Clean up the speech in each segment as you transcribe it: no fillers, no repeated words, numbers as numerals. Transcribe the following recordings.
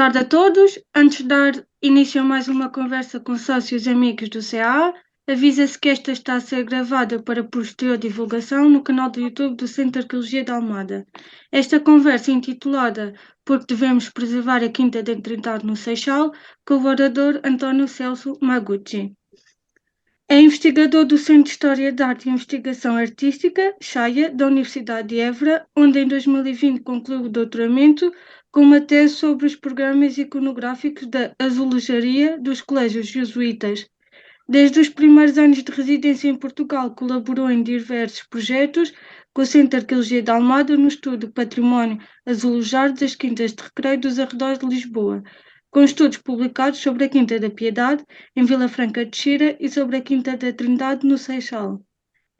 tarde a todos. Antes de dar início a mais uma conversa com sócios e amigos do CAA, avisa-se que esta está a ser gravada para posterior divulgação no canal do YouTube do Centro de Arqueologia de Almada. Esta conversa intitulada Porque devemos preservar a Quinta da Trindade no Seixal, com o orador António Celso Maguchi. É investigador do Centro de História da Arte e Investigação Artística, CHAIA, da Universidade de Évora, onde em 2020 concluiu o doutoramento com uma tese sobre os programas iconográficos da azulejaria dos colégios jesuítas. Desde os primeiros anos de residência em Portugal, colaborou em diversos projetos com o Centro de Arqueologia de Almada no estudo do património azulejado das quintas de recreio dos arredores de Lisboa, com estudos publicados sobre a Quinta da Piedade, em Vila Franca de Xira, e sobre a Quinta da Trindade, no Seixal.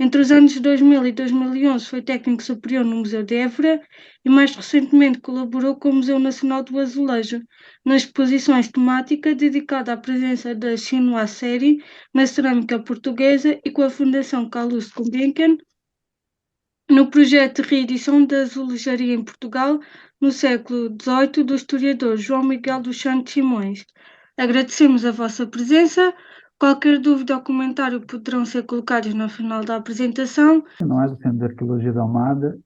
Entre os anos 2000 e 2011 foi técnico superior no Museu de Évora e mais recentemente colaborou com o Museu Nacional do Azulejo, nas exposições temáticas dedicada à presença da Chinois-série na cerâmica portuguesa e com a Fundação Calouste Gulbenkian no projeto de reedição da azulejaria em Portugal no século XVIII do historiador João Miguel dos Santos Simões. Agradecemos a vossa presença. Qualquer dúvida ou comentário poderão ser colocados no final da apresentação. Não é do Centro de Arqueologia da Almada,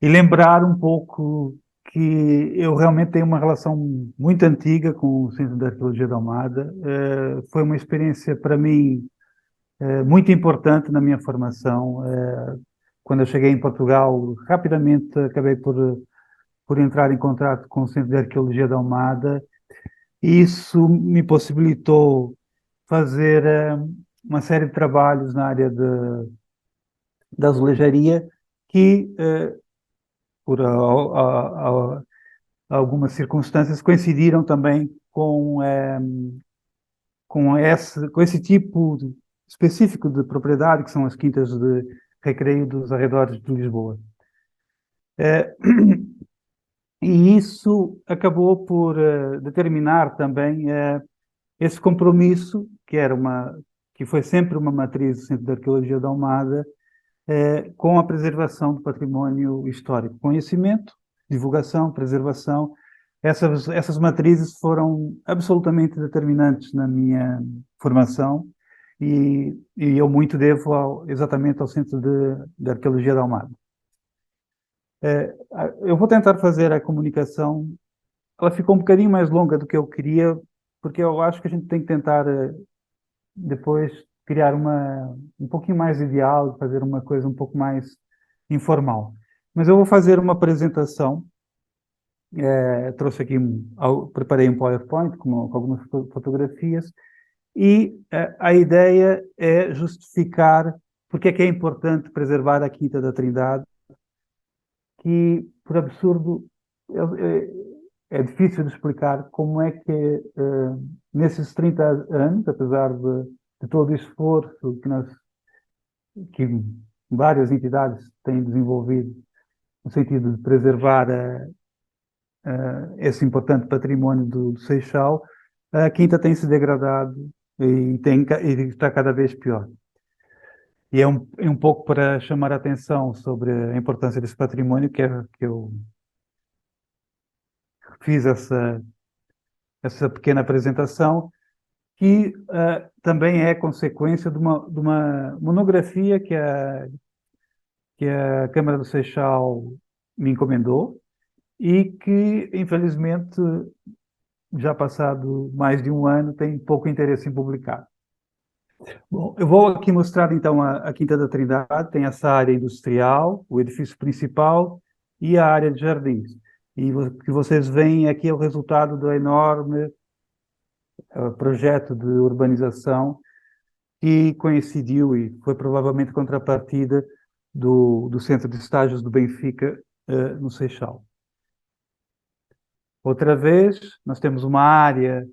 e lembrar um pouco que eu realmente tenho uma relação muito antiga com o Centro de Arqueologia da Almada. Foi uma experiência para mim muito importante na minha formação. Quando eu cheguei em Portugal, rapidamente acabei por entrar em contato com o Centro de Arqueologia da Almada, e isso me possibilitou fazer uma série de trabalhos na área da azulejaria que, por algumas circunstâncias, coincidiram também com esse tipo específico de propriedade, que são as quintas de recreio dos arredores de Lisboa. E isso acabou por determinar também esse compromisso, que foi sempre uma matriz do Centro de Arqueologia da Almada, com a preservação do património histórico. Conhecimento, divulgação, preservação, essas matrizes foram absolutamente determinantes na minha formação, e eu muito devo exatamente ao Centro de Arqueologia da Almada. Eu vou tentar fazer a comunicação. Ela ficou um bocadinho mais longa do que eu queria, porque eu acho que a gente tem que tentar depois criar um pouquinho mais ideal, fazer uma coisa um pouco mais informal. Mas eu vou fazer uma apresentação. Trouxe aqui, preparei um PowerPoint com algumas fotografias, e a ideia é justificar porque é que é importante preservar a Quinta da Trindade, que, por absurdo, é difícil de explicar como é que, nesses 30 anos, apesar de todo o esforço que várias entidades têm desenvolvido no sentido de preservar esse importante património do Seixal, a Quinta tem se degradado e está cada vez pior. E é um pouco para chamar a atenção sobre a importância desse património que eu fiz essa pequena apresentação, que também é consequência de uma monografia que a Câmara do Seixal me encomendou e que, infelizmente, já passado mais de um ano, tem pouco interesse em publicar. Bom, eu vou aqui mostrar então a Quinta da Trindade. Tem essa área industrial, o edifício principal e a área de jardins. E o que vocês veem aqui é o resultado do enorme projeto de urbanização que coincidiu e foi provavelmente contrapartida do Centro de Estágios do Benfica, no Seixal. Outra vez, nós temos uma área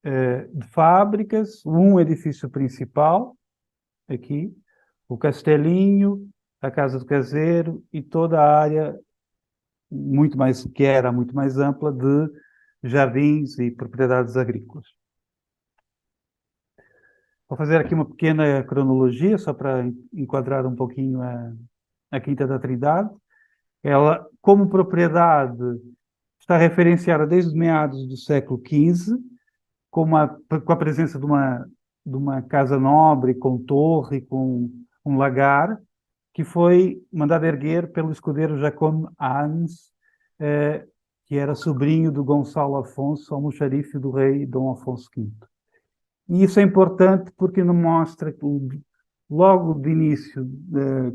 de fábricas, um edifício principal, aqui, o Castelinho, a Casa do Caseiro e toda a área que era muito mais ampla, de jardins e propriedades agrícolas. Vou fazer aqui uma pequena cronologia, só para enquadrar um pouquinho a Quinta da Trindade. Ela, como propriedade, está referenciada desde meados do século XV, com a presença de uma casa nobre, com torre, com um lagar, que foi mandada erguer pelo escudeiro Jacome Hans, que era sobrinho do Gonçalo Afonso, almoxarife do rei Dom Afonso V. E isso é importante porque nos mostra que, logo de início,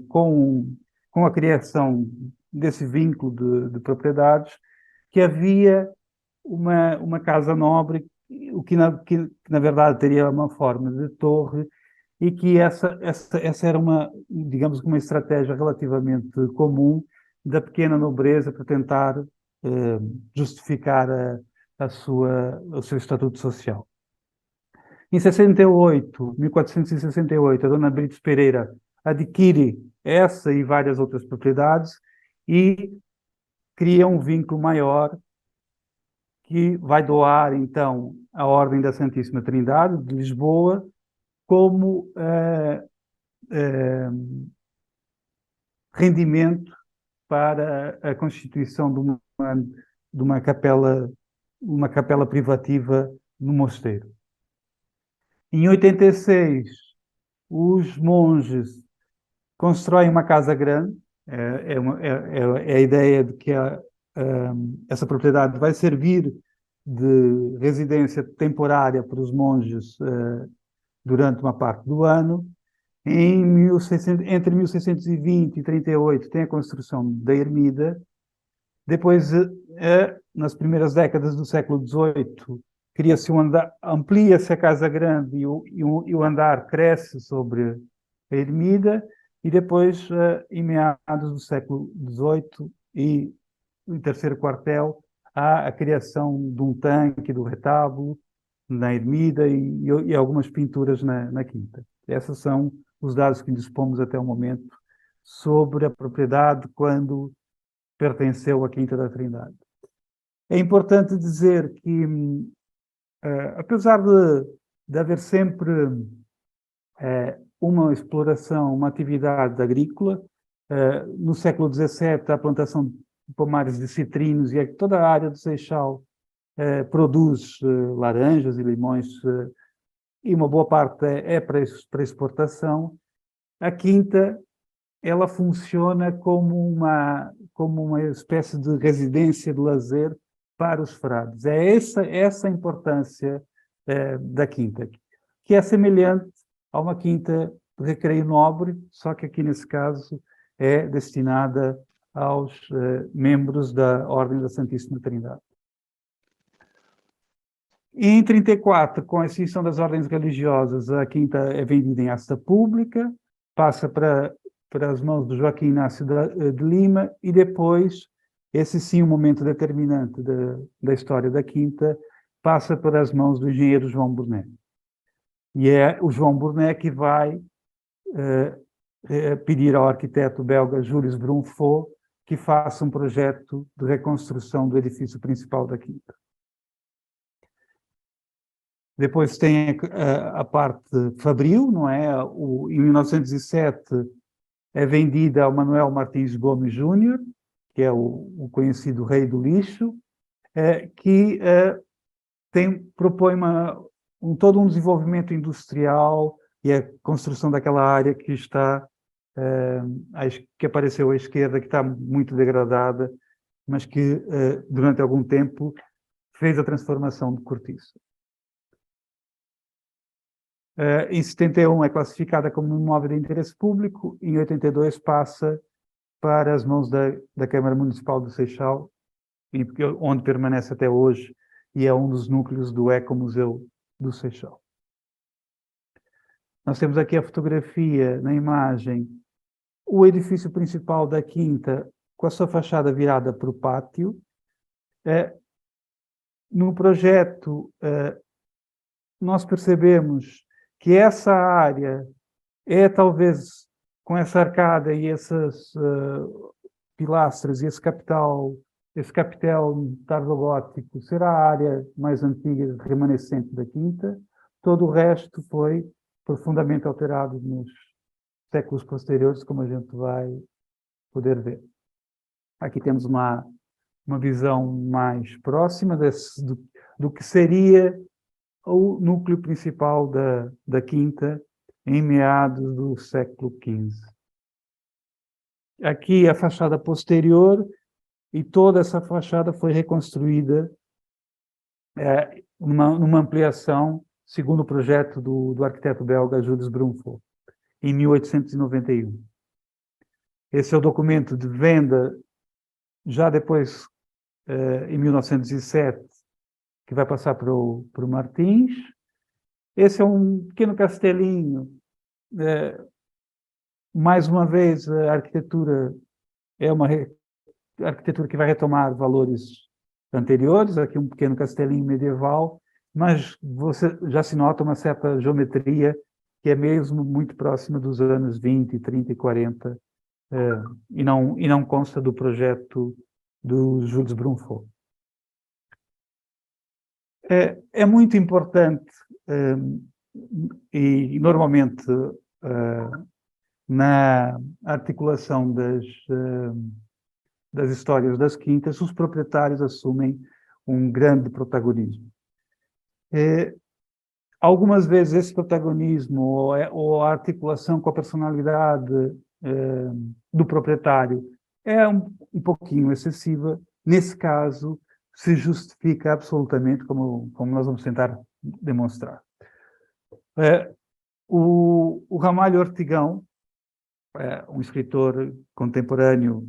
com a criação desse vínculo de propriedades, que havia uma casa nobre, o que na verdade teria uma forma de torre, e que essa era digamos, uma estratégia relativamente comum da pequena nobreza para tentar justificar o seu estatuto social. Em 1468, a dona Brites Pereira adquire essa e várias outras propriedades e cria um vínculo maior que vai doar, então, a Ordem da Santíssima Trindade de Lisboa como rendimento para a constituição de uma capela privativa no mosteiro. Em 86, os monges constroem uma casa grande. É a ideia de que essa propriedade vai servir de residência temporária para os monges durante uma parte do ano. Entre 1620 e 38 tem a construção da ermida. Depois, nas primeiras décadas do século XVIII, cria-se um andar, amplia-se a Casa Grande e o andar cresce sobre a ermida, e depois, em meados do século XVIII e no terceiro quartel, há a criação de um tanque, do retábulo, na ermida e algumas pinturas na quinta. Esses são os dados que dispomos até o momento sobre a propriedade quando pertenceu à Quinta da Trindade. É importante dizer que, apesar de haver sempre uma exploração, uma atividade agrícola, no século XVII a plantação de pomares de citrinos e toda a área do Seixal produz laranjas e limões, e uma boa parte é para exportação. A quinta, ela funciona como uma espécie de residência de lazer para os frades. É essa a importância da quinta, que é semelhante a uma quinta de recreio nobre, só que aqui nesse caso é destinada aos membros da Ordem da Santíssima Trindade. Em 34, com a extinção das ordens religiosas, a quinta é vendida em asta pública, passa para as mãos do Joaquim Inácio de Lima, e depois, esse sim, um momento determinante da história da quinta, passa para as mãos do engenheiro João Burnet. E é o João Burnet que vai pedir ao arquiteto belga Jules Brunfaux que faça um projeto de reconstrução do edifício principal da quinta. Depois tem a parte fabril, não é? Em 1907 é vendida ao Manuel Martins Gomes Júnior, que é o conhecido rei do lixo, que propõe todo um desenvolvimento industrial e a construção daquela área que que apareceu à esquerda, que está muito degradada, mas que durante algum tempo fez a transformação de cortiço. Em 71 é classificada como um imóvel de interesse público, em 82 passa para as mãos da Câmara Municipal do Seixal, onde permanece até hoje, e é um dos núcleos do Ecomuseu do Seixal. Nós temos aqui a fotografia, na imagem, o edifício principal da Quinta, com a sua fachada virada para o pátio. No projeto, nós percebemos que essa área talvez, com essa arcada e essas pilastras e esse capitel tardogótico, será a área mais antiga remanescente da quinta. Todo o resto foi profundamente alterado nos séculos posteriores, como a gente vai poder ver. Aqui temos uma uma visão mais próxima do que seria o núcleo principal da Quinta em meados do século XV. Aqui a fachada posterior, e toda essa fachada foi reconstruída numa ampliação, segundo o projeto do arquiteto belga Jules Brunfort, em 1891. Esse é o documento de venda, já depois, em 1907, que vai passar para o Martins. Esse é um pequeno castelinho. Mais uma vez, a arquitetura é uma arquitetura que vai retomar valores anteriores, aqui um pequeno castelinho medieval, mas você já se nota uma certa geometria que é mesmo muito próxima dos anos 20, 30 e 40, e não consta do projeto do Jules Brunfort. É muito importante, e normalmente na articulação das histórias das quintas, os proprietários assumem um grande protagonismo. Algumas vezes esse protagonismo ou a articulação com a personalidade do proprietário é um pouquinho excessiva. Nesse caso, se justifica absolutamente, como nós vamos tentar demonstrar. O Ramalho Ortigão, um escritor contemporâneo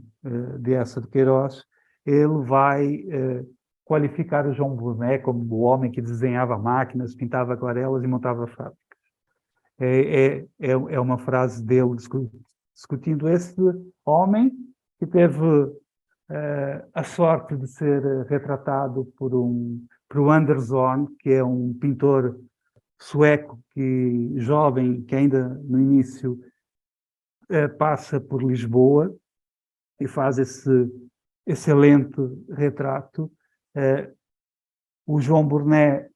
de Eça de Queiroz, ele vai qualificar o João Burnet como o homem que desenhava máquinas, pintava aquarelas e montava fábricas. É uma frase dele discutindo esse homem que teve a sorte de ser retratado por Anders Zorn, que é um pintor sueco, jovem, que ainda no início passa por Lisboa e faz esse excelente retrato. O João Burnet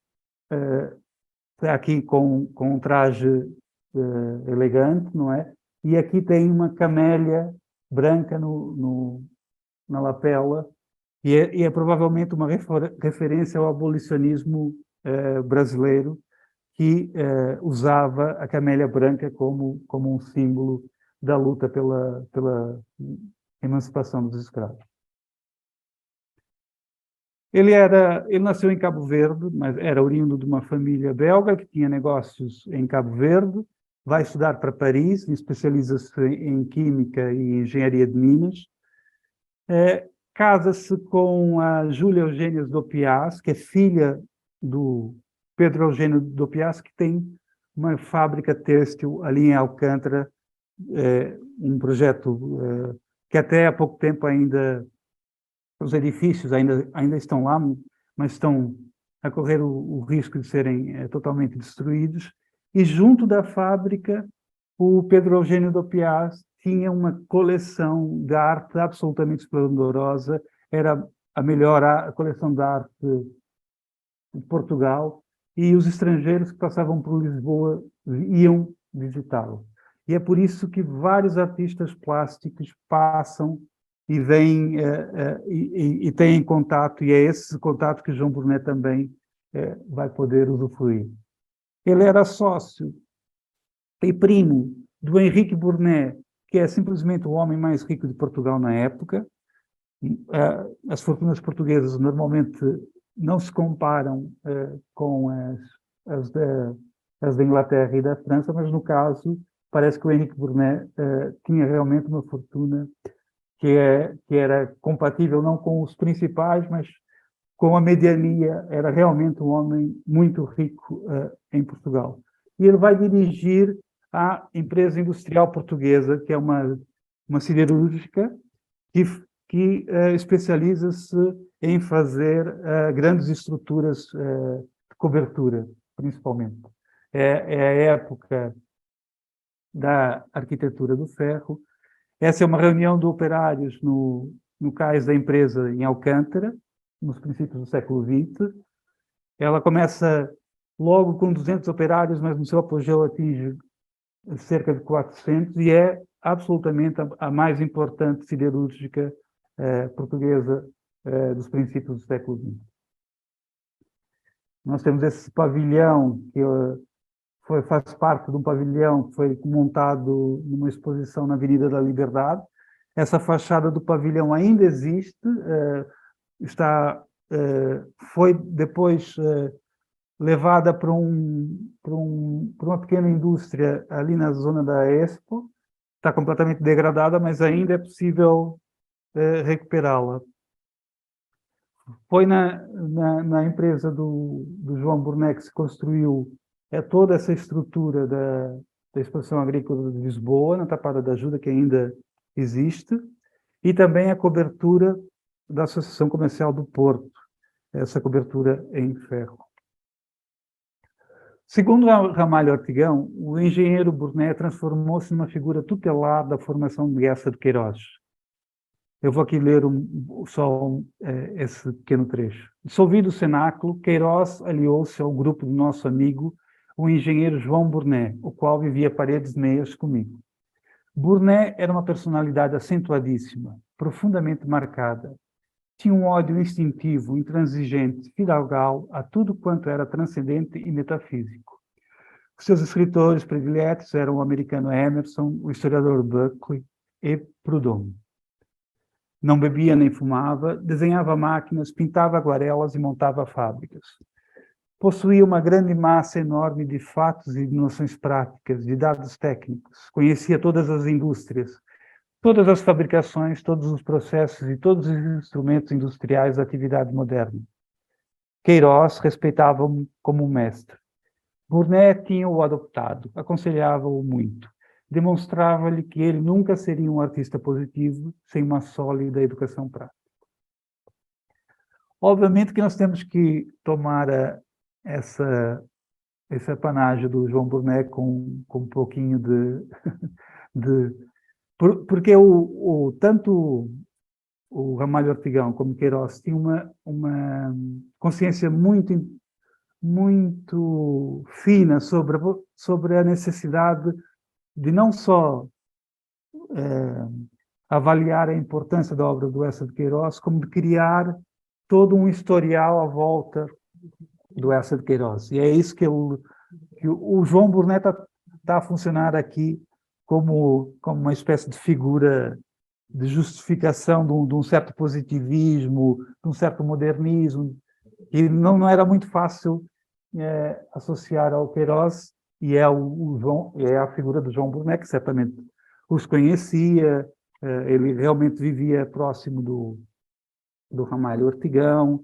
está aqui com um traje elegante, não é? E aqui tem uma camélia branca na lapela, e é provavelmente uma referência ao abolicionismo brasileiro, que usava a camélia branca como um símbolo da luta pela emancipação dos escravos. Ele nasceu em Cabo Verde, mas era oriundo de uma família belga que tinha negócios em Cabo Verde, vai estudar para Paris, especializa-se em Química e Engenharia de Minas, casa-se com a Júlia Eugênia Dopias, que é filha do Pedro Eugênio Dopias, que tem uma fábrica têxtil ali em Alcântara, um projeto que até há pouco tempo ainda, os edifícios ainda estão lá, mas estão a correr o risco de serem totalmente destruídos. E junto da fábrica, o Pedro Eugênio Dopias tinha uma coleção de arte absolutamente esplendorosa, era a melhor coleção de arte de Portugal, e os estrangeiros que passavam por Lisboa iam visitá-lo. E é por isso que vários artistas plásticos passam e vêm e têm contato, e é esse contato que João Burnet também vai poder usufruir. Ele era sócio e primo do Henrique Burnet, que é simplesmente o homem mais rico de Portugal na época. As fortunas portuguesas normalmente não se comparam com as da Inglaterra e da França, mas no caso parece que o Henrique Burnet tinha realmente uma fortuna que era compatível não com os principais, mas com a mediania. Era realmente um homem muito rico em Portugal. E ele vai dirigir a empresa industrial portuguesa, que é uma siderúrgica, que especializa-se em fazer grandes estruturas de cobertura, principalmente. É a época da arquitetura do ferro. Essa é uma reunião de operários no cais da empresa em Alcântara, nos princípios do século XX. Ela começa logo com 200 operários, mas no seu apogeu atinge cerca de 400 e é absolutamente a mais importante siderúrgica portuguesa dos princípios do século XX. Nós temos esse pavilhão que faz parte de um pavilhão que foi montado numa exposição na Avenida da Liberdade. Essa fachada do pavilhão ainda existe, foi depois levada para uma pequena indústria ali na zona da Expo. Está completamente degradada, mas ainda é possível recuperá-la. Foi na empresa do João Burnet que se construiu toda essa estrutura da Exposição Agrícola de Lisboa, na Tapada da Ajuda, que ainda existe, e também a cobertura da Associação Comercial do Porto, essa cobertura em ferro. Segundo Ramalho Ortigão, o engenheiro Burnet transformou-se numa figura tutelar da formação de Eça de Queiroz. Eu vou aqui ler esse pequeno trecho. Dissolvido o cenáculo, Queiroz aliou-se ao grupo do nosso amigo, o engenheiro João Burnet, o qual vivia paredes meias comigo. Burnet era uma personalidade acentuadíssima, profundamente marcada. Tinha um ódio instintivo, intransigente, fidalgal a tudo quanto era transcendente e metafísico. Os seus escritores prediletos eram o americano Emerson, o historiador Buckley e Proudhon. Não bebia nem fumava, desenhava máquinas, pintava aguarelas e montava fábricas. Possuía uma grande massa enorme de fatos e de noções práticas, de dados técnicos. Conhecia todas as indústrias, todas as fabricações, todos os processos e todos os instrumentos industriais da atividade moderna. Queiroz respeitava-o como um mestre. Burnet tinha-o adoptado, aconselhava-o muito. Demonstrava-lhe que ele nunca seria um artista positivo sem uma sólida educação prática. Obviamente que nós temos que tomar esse apanágio do João Burnet com um pouquinho porque tanto o Ramalho Ortigão como Queiroz tinham uma consciência muito fina sobre a necessidade de não só avaliar a importância da obra do Eça de Queiroz, como de criar todo um historial à volta do Eça de Queiroz. E é isso que o João Burnet está a funcionar aqui como uma espécie de figura de justificação de um certo positivismo, de um certo modernismo, e não era muito fácil associar ao Queiroz, e é a figura do João Burnet, que certamente os conhecia, ele realmente vivia próximo do Ramalho Ortigão.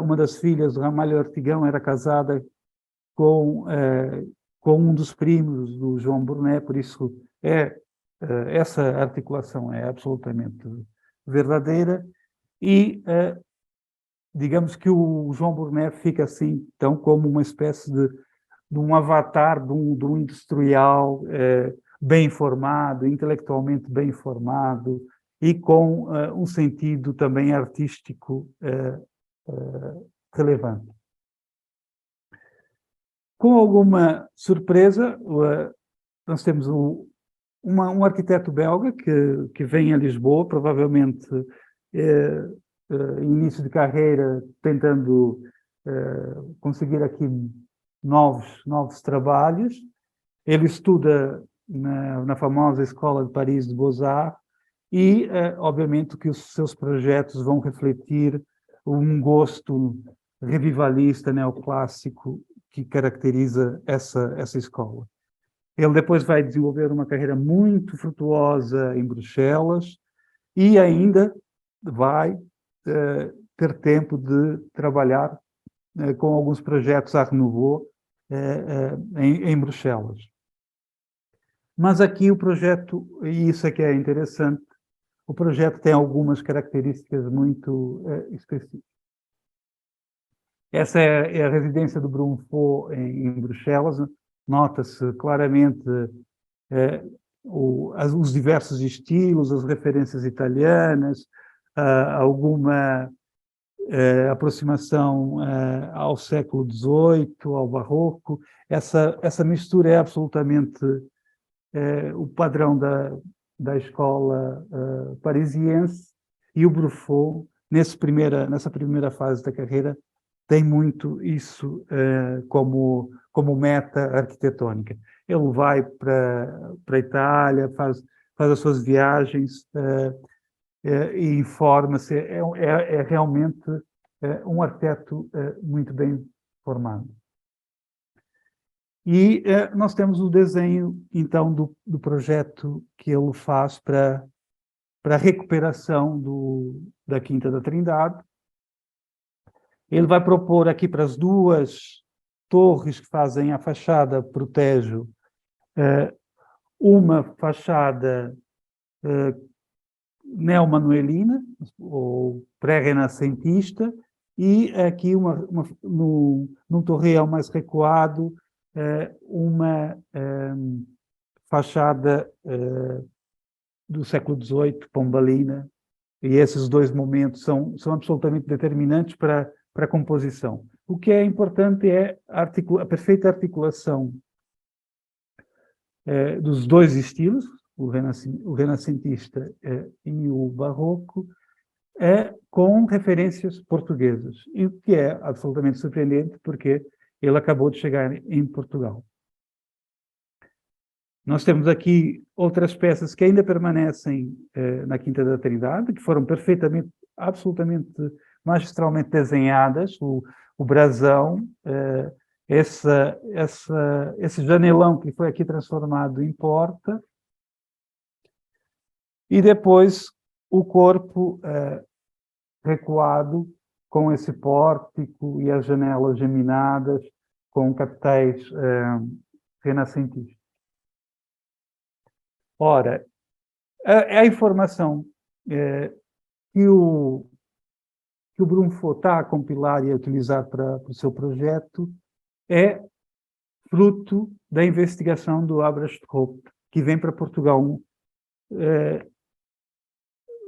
Uma das filhas do Ramalho Ortigão era casada com um dos primos do João Burnet, por isso essa articulação é absolutamente verdadeira, e digamos que o João Burnet fica assim, então, como uma espécie de um avatar de um industrial bem formado, intelectualmente bem formado, e com um sentido também artístico relevante. Com alguma surpresa, nós temos um arquiteto belga que vem a Lisboa, provavelmente início de carreira, tentando conseguir aqui novos trabalhos. Ele estuda na famosa Escola de Paris de Beaux-Arts e, obviamente, que os seus projetos vão refletir um gosto revivalista, neoclássico, que caracteriza essa escola. Ele depois vai desenvolver uma carreira muito frutuosa em Bruxelas e ainda vai ter tempo de trabalhar com alguns projetos Art Nouveau em Bruxelas. Mas aqui o projeto, e isso é que é interessante, o projeto tem algumas características muito específicas. Essa é a residência do Brunfaux em Bruxelas. Nota-se claramente os diversos estilos, as referências italianas, alguma aproximação ao século XVIII, ao barroco. Essa mistura é absolutamente o padrão da escola parisiense, e o Brunfaux nessa primeira fase da carreira, tem muito isso como meta arquitetónica. Ele vai para a Itália, faz as suas viagens e informa-se. É realmente um arquiteto muito bem formado. E nós temos o desenho, então, do projeto que ele faz para a recuperação da Quinta da Trindade. Ele vai propor aqui para as duas torres que fazem a fachada Protejo, uma fachada neomanuelina, ou pré-renascentista, e aqui num torreão mais recuado, uma fachada do século XVIII, pombalina, e esses dois momentos são absolutamente determinantes para a composição. O que é importante é a perfeita articulação dos dois estilos, o renascentista e o barroco, com referências portuguesas, e o que é absolutamente surpreendente, porque ele acabou de chegar em Portugal. Nós temos aqui outras peças que ainda permanecem na Quinta da Trindade, que foram perfeitamente, absolutamente, magistralmente desenhadas. O brasão, esse janelão que foi aqui transformado em porta, e depois o corpo recuado com esse pórtico e as janelas geminadas com capitéis renascentistas. Ora, a informação que o Brunfo está a compilar e a utilizar para o seu projeto é fruto da investigação do Abrastrope, que vem para Portugal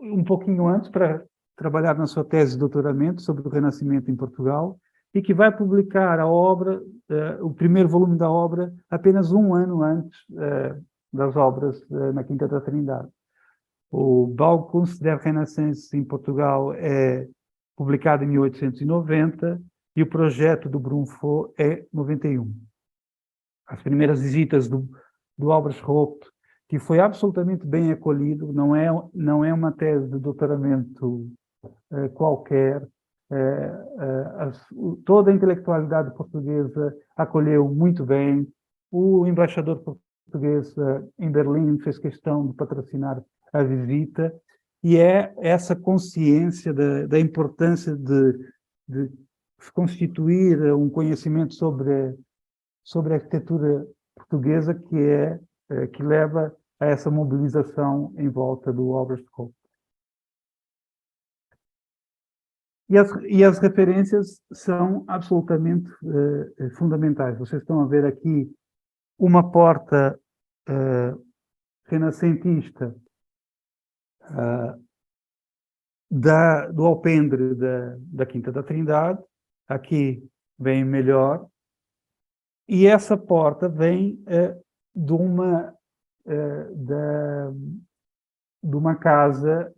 um pouquinho antes para trabalhar na sua tese de doutoramento sobre o Renascimento em Portugal, e que vai publicar a obra, o primeiro volume da obra, apenas um ano antes das obras na Quinta da Trindade. O Baukunst der Renaissance em Portugal é publicado em 1890 e o projeto do Brunfo é 91. As primeiras visitas do Abrastrope, que foi absolutamente bem acolhido, não é uma tese de doutoramento qualquer. Toda a intelectualidade portuguesa acolheu muito bem. O embaixador português em Berlim fez questão de patrocinar a visita, e é essa consciência da importância de constituir um conhecimento sobre a arquitetura portuguesa que leva a essa mobilização em volta do Abrastrope. E as referências são absolutamente fundamentais. Vocês estão a ver aqui uma porta renascentista do alpendre da Quinta da Trindade. Aqui vem melhor. E essa porta vem de uma casa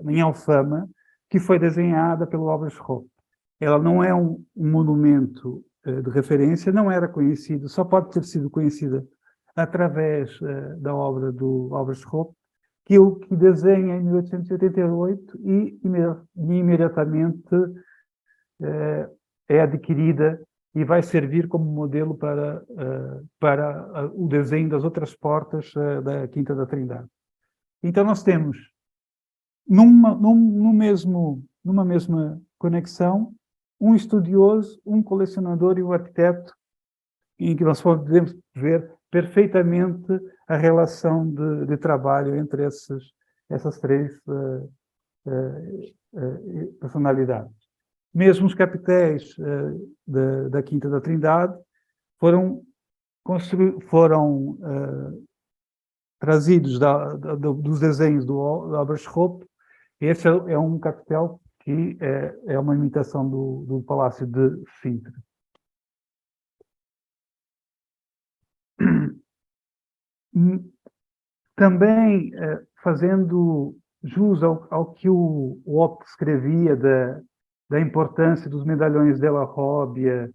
em Alfama, que foi desenhada pelo Abrastrope. Ela não é um monumento de referência, não era conhecido, só pode ter sido conhecida através da obra do Abrastrope, que desenha em 1888 e imediatamente é adquirida e vai servir como modelo para o desenho das outras portas da Quinta da Trindade. Então nós temos numa mesma conexão, um estudioso, um colecionador e um arquiteto, em que nós podemos ver perfeitamente a relação de trabalho entre essas três personalidades. Mesmo os capitéis da Quinta da Trindade foram trazidos dos desenhos do Abrastrope. Esse é um capitel que é uma imitação do Palácio de Sintra. Também fazendo jus ao que o Hoppe escrevia da importância dos medalhões della Robbia,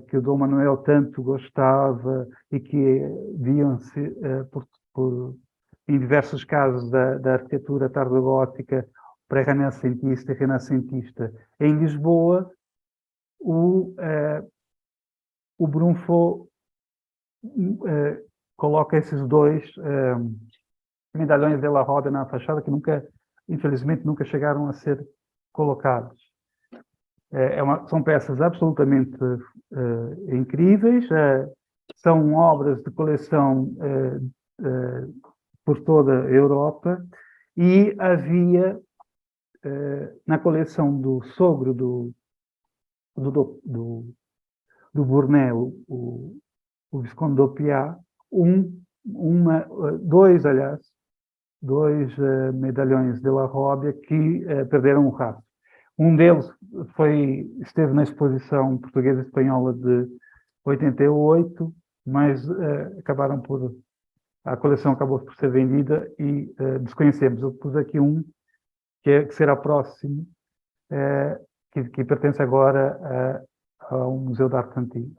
que o Dom Manuel tanto gostava e que viam-se em diversos casos da arquitetura tardogótica, pré-renascentista e renascentista. Em Lisboa, o Brunfo coloca esses dois medalhões della Roda na fachada que infelizmente, nunca chegaram a ser colocados. São peças absolutamente incríveis, são obras de coleção por toda a Europa, e havia na coleção do sogro do Burnet, o Visconde d'Opiat, dois medalhões de La Robbia que perderam o rastro. Um deles esteve na exposição portuguesa e espanhola de 88, mas a coleção acabou por ser vendida e desconhecemos. Eu pus aqui um que será próximo, que pertence agora ao Museu de Arte Antiga.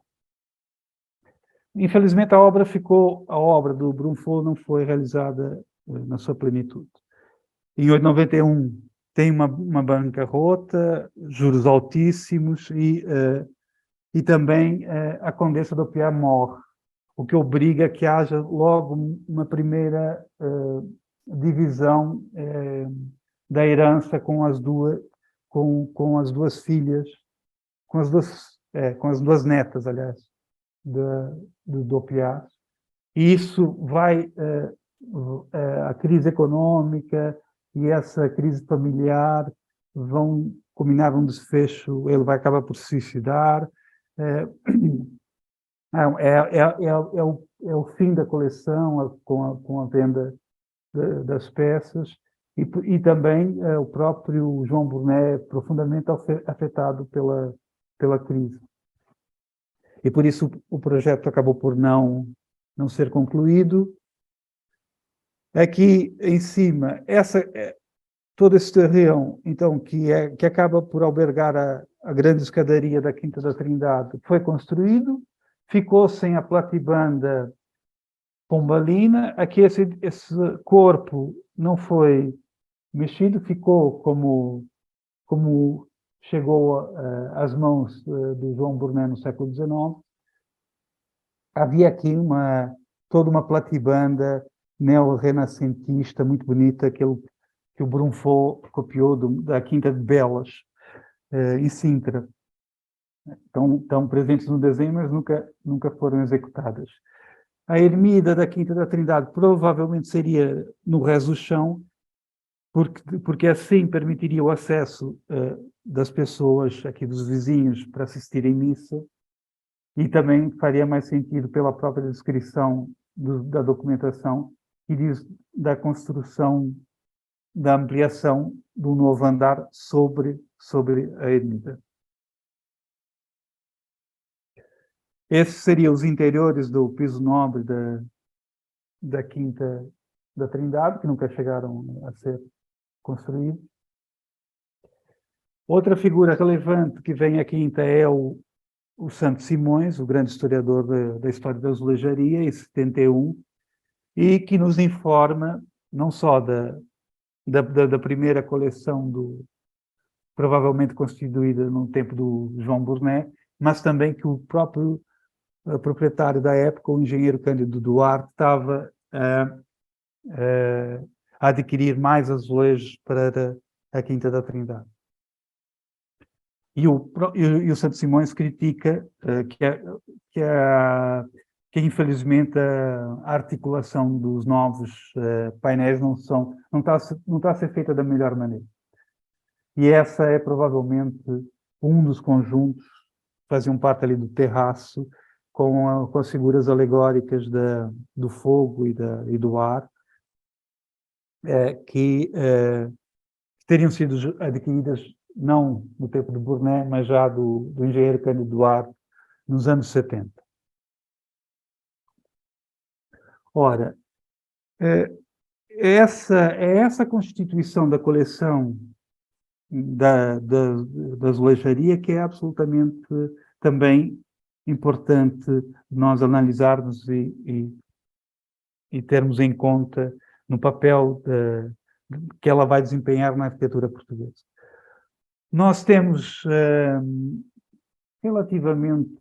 Infelizmente, a obra do Brunfo não foi realizada na sua plenitude. Em 891 tem uma bancarrota, juros altíssimos e também a Condessa d'Opiat morre, o que obriga a que haja logo uma primeira divisão da herança com as duas filhas, com as duas netas, aliás, do d'Opiat. E isso vai a crise econômica e essa crise familiar vão culminar um desfecho, ele vai acabar por se suicidar. É o fim da coleção com a venda das peças e também o próprio João Burnet profundamente afetado pela crise. E por isso o projeto acabou por não ser concluído. Aqui em cima, todo esse terreno, então, que acaba por albergar a grande escadaria da Quinta da Trindade, foi construído, ficou sem a platibanda pombalina. Aqui esse corpo não foi mexido, ficou como chegou às mãos do João Burnet no século XIX. Havia aqui toda uma platibanda neo-renascentista muito bonita, que o Brunfo copiou da Quinta de Belas, em Sintra. Estão presentes no desenho, mas nunca foram executadas. A ermida da Quinta da Trindade provavelmente seria no rés do chão, porque assim permitiria o acesso das pessoas, aqui dos vizinhos, para assistirem missa, e também faria mais sentido pela própria descrição da documentação e da construção, da ampliação do novo andar sobre a ermida. Esses seriam os interiores do piso nobre da Quinta da Trindade, que nunca chegaram a ser construídos. Outra figura relevante que vem à Quinta é o Santo Simões, o grande historiador da história da azulejaria, em 71, e que nos informa não só da primeira coleção, provavelmente constituída no tempo do João Burnet, mas também que o próprio proprietário da época, o engenheiro Cândido Duarte, estava a adquirir mais azulejos para a Quinta da Trindade. E o Santo Simões critica que infelizmente a articulação dos novos painéis não está a ser feita da melhor maneira. E essa é provavelmente um dos conjuntos que faziam parte ali do terraço, com as figuras alegóricas do fogo e do ar, que teriam sido adquiridas não no tempo de Burnet, mas já do engenheiro Cândido Duarte, nos anos 70. Ora, é essa constituição da coleção da azulejaria que é absolutamente também importante nós analisarmos e termos em conta no papel que ela vai desempenhar na arquitetura portuguesa. Nós temos relativamente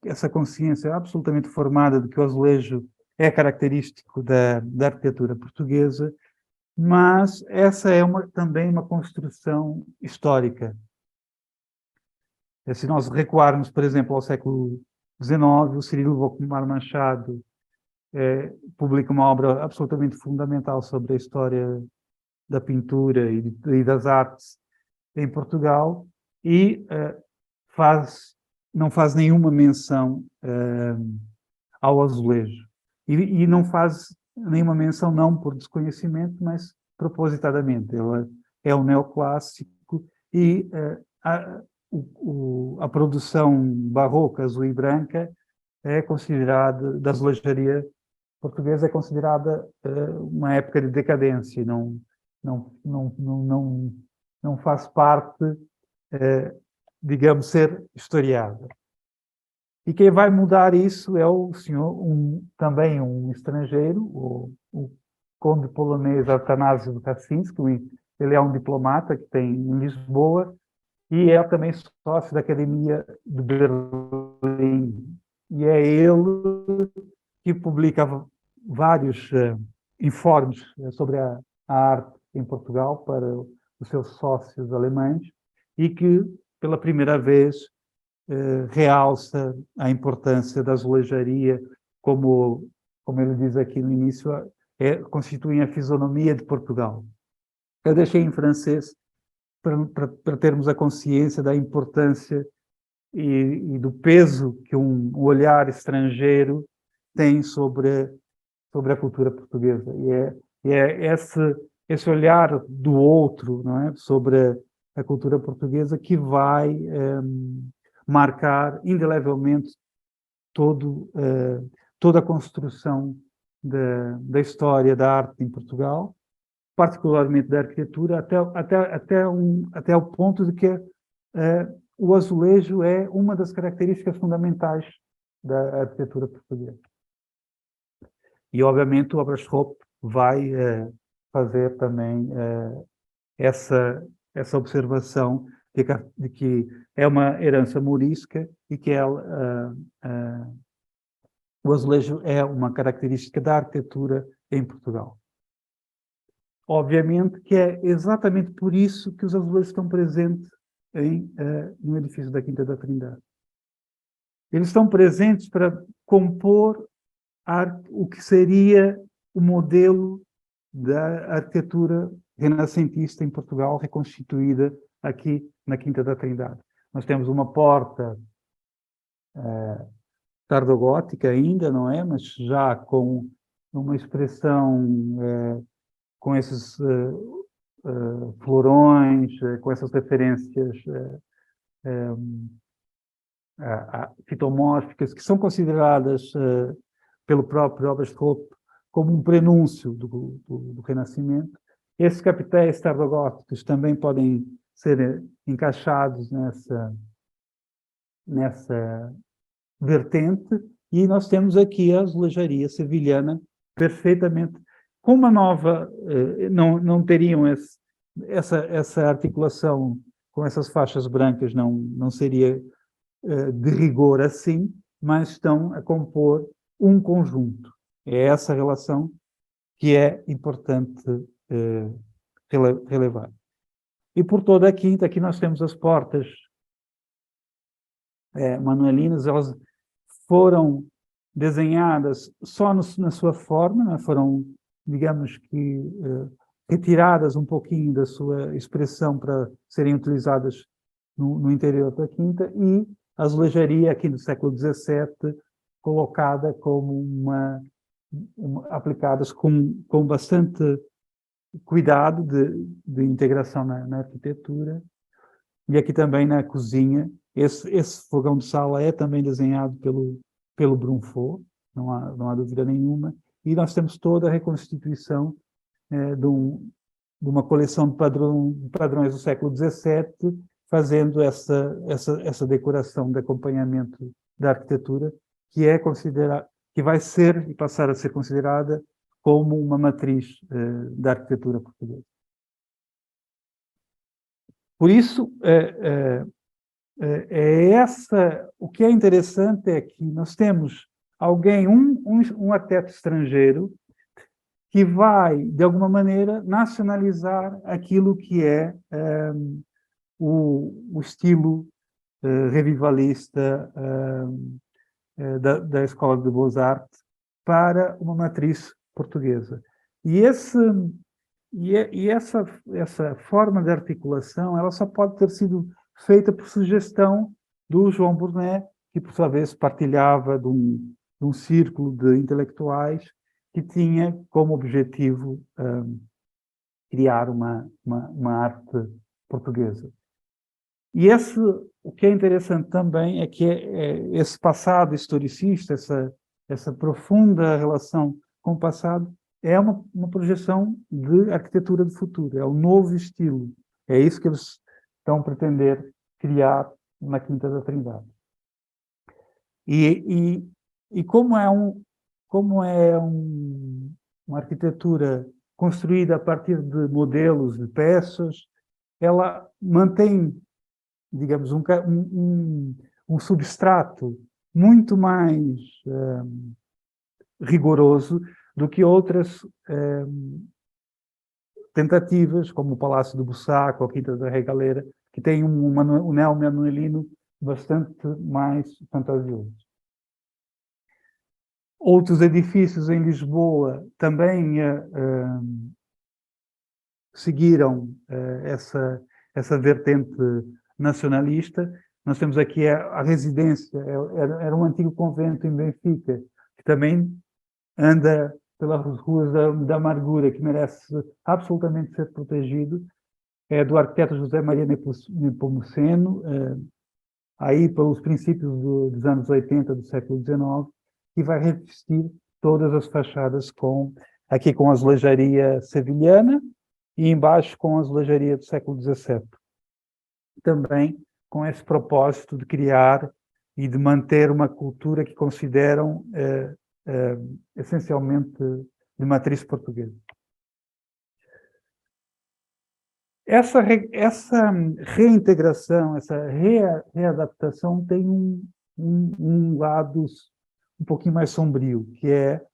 essa consciência absolutamente formada de que o azulejo é característico da arquitetura portuguesa, mas essa é também uma construção histórica. Se nós recuarmos, por exemplo, ao século XIX, o Cirilo Vocumar Machado publica uma obra absolutamente fundamental sobre a história da pintura e das artes em Portugal e não faz nenhuma menção ao azulejo. E não faz nenhuma menção não por desconhecimento, mas propositadamente. Ele é um neoclássico e a produção barroca, azul e branca, é considerada, da azulejaria portuguesa, é considerada uma época de decadência, não faz parte, digamos, ser historiada. E quem vai mudar isso é o senhor, também um estrangeiro, o conde polonês Atanásio Kaczynski. Ele é um diplomata que tem em Lisboa e é também sócio da Academia de Berlim. E é ele que publica vários informes sobre a arte em Portugal para os seus sócios alemães e que, pela primeira vez, realça a importância da azulejaria, como ele diz aqui no início, constituem a fisionomia de Portugal. Eu deixei em francês para termos a consciência da importância e do peso que um olhar estrangeiro tem sobre a cultura portuguesa. E é esse olhar do outro, não é? Sobre a cultura portuguesa que vai marcar indelevelmente toda a construção da história da arte em Portugal, particularmente da arquitetura, até o ponto de que o azulejo é uma das características fundamentais da arquitetura portuguesa. E, obviamente, o Abrashoff vai fazer também essa observação de que é uma herança mourisca e que o azulejo é uma característica da arquitetura em Portugal. Obviamente que é exatamente por isso que os azulejos estão presentes no edifício da Quinta da Trindade. Eles estão presentes para compor o que seria o modelo da arquitetura renascentista em Portugal, reconstituída aqui na Quinta da Trindade. Nós temos uma porta tardogótica ainda, não é? Mas já com uma expressão com esses florões, com essas referências fitomórficas, que são consideradas pelo próprio Abrashoff como um prenúncio do Renascimento. Esses capitéis tardogóticos também podem ser encaixados nessa vertente, e nós temos aqui a azulejaria sevilhana perfeitamente, com uma nova, não teriam essa articulação com essas faixas brancas, não seria de rigor assim, mas estão a compor um conjunto. É essa relação que é importante relevar. E por toda a Quinta, aqui nós temos as portas manuelinas. Elas foram desenhadas só na sua forma, né? Foram, digamos que, retiradas um pouquinho da sua expressão para serem utilizadas no interior da Quinta, e a azulejaria aqui do século XVII colocada como aplicadas com bastante cuidado de integração na arquitetura. E aqui também na cozinha, esse fogão de sala é também desenhado pelo Brunfort, não há dúvida nenhuma, e nós temos toda a reconstituição de uma coleção de padrões do século XVII, fazendo essa decoração de acompanhamento da arquitetura, que vai ser e passar a ser considerada como uma matriz da arquitetura portuguesa. Por isso, o que é interessante é que nós temos um arquiteto estrangeiro que vai, de alguma maneira, nacionalizar aquilo que é o estilo revivalista da Escola de Beaux-Arts para uma matriz portuguesa. E essa forma de articulação, ela só pode ter sido feita por sugestão do João Burnet, que, por sua vez, partilhava de um círculo de intelectuais que tinha como objetivo criar uma arte portuguesa. E o que é interessante também é que esse passado historicista, essa profunda relação com o passado, é uma projeção de arquitetura do futuro, é um novo estilo. É isso que eles estão a pretender criar na Quinta da Trindade. E como é uma arquitetura construída a partir de modelos, de peças, ela mantém, digamos, um substrato muito mais rigoroso do que outras tentativas, como o Palácio do Bussaco ou a Quinta da Regaleira, que tem um neo-manuelino bastante mais fantasioso. Outros edifícios em Lisboa também seguiram essa vertente nacionalista. Nós temos aqui a residência, era um antigo convento em Benfica, que também anda pelas ruas da amargura, que merece absolutamente ser protegido. É do arquiteto José Maria Nepomuceno, aí pelos princípios dos anos 80 do século XIX, que vai revestir todas as fachadas aqui com azulejaria sevilhana e embaixo com azulejaria do século XVII. Também com esse propósito de criar e de manter uma cultura que consideram essencialmente de matriz portuguesa. Essa reintegração, essa readaptação tem um lado um pouquinho mais sombrio, que é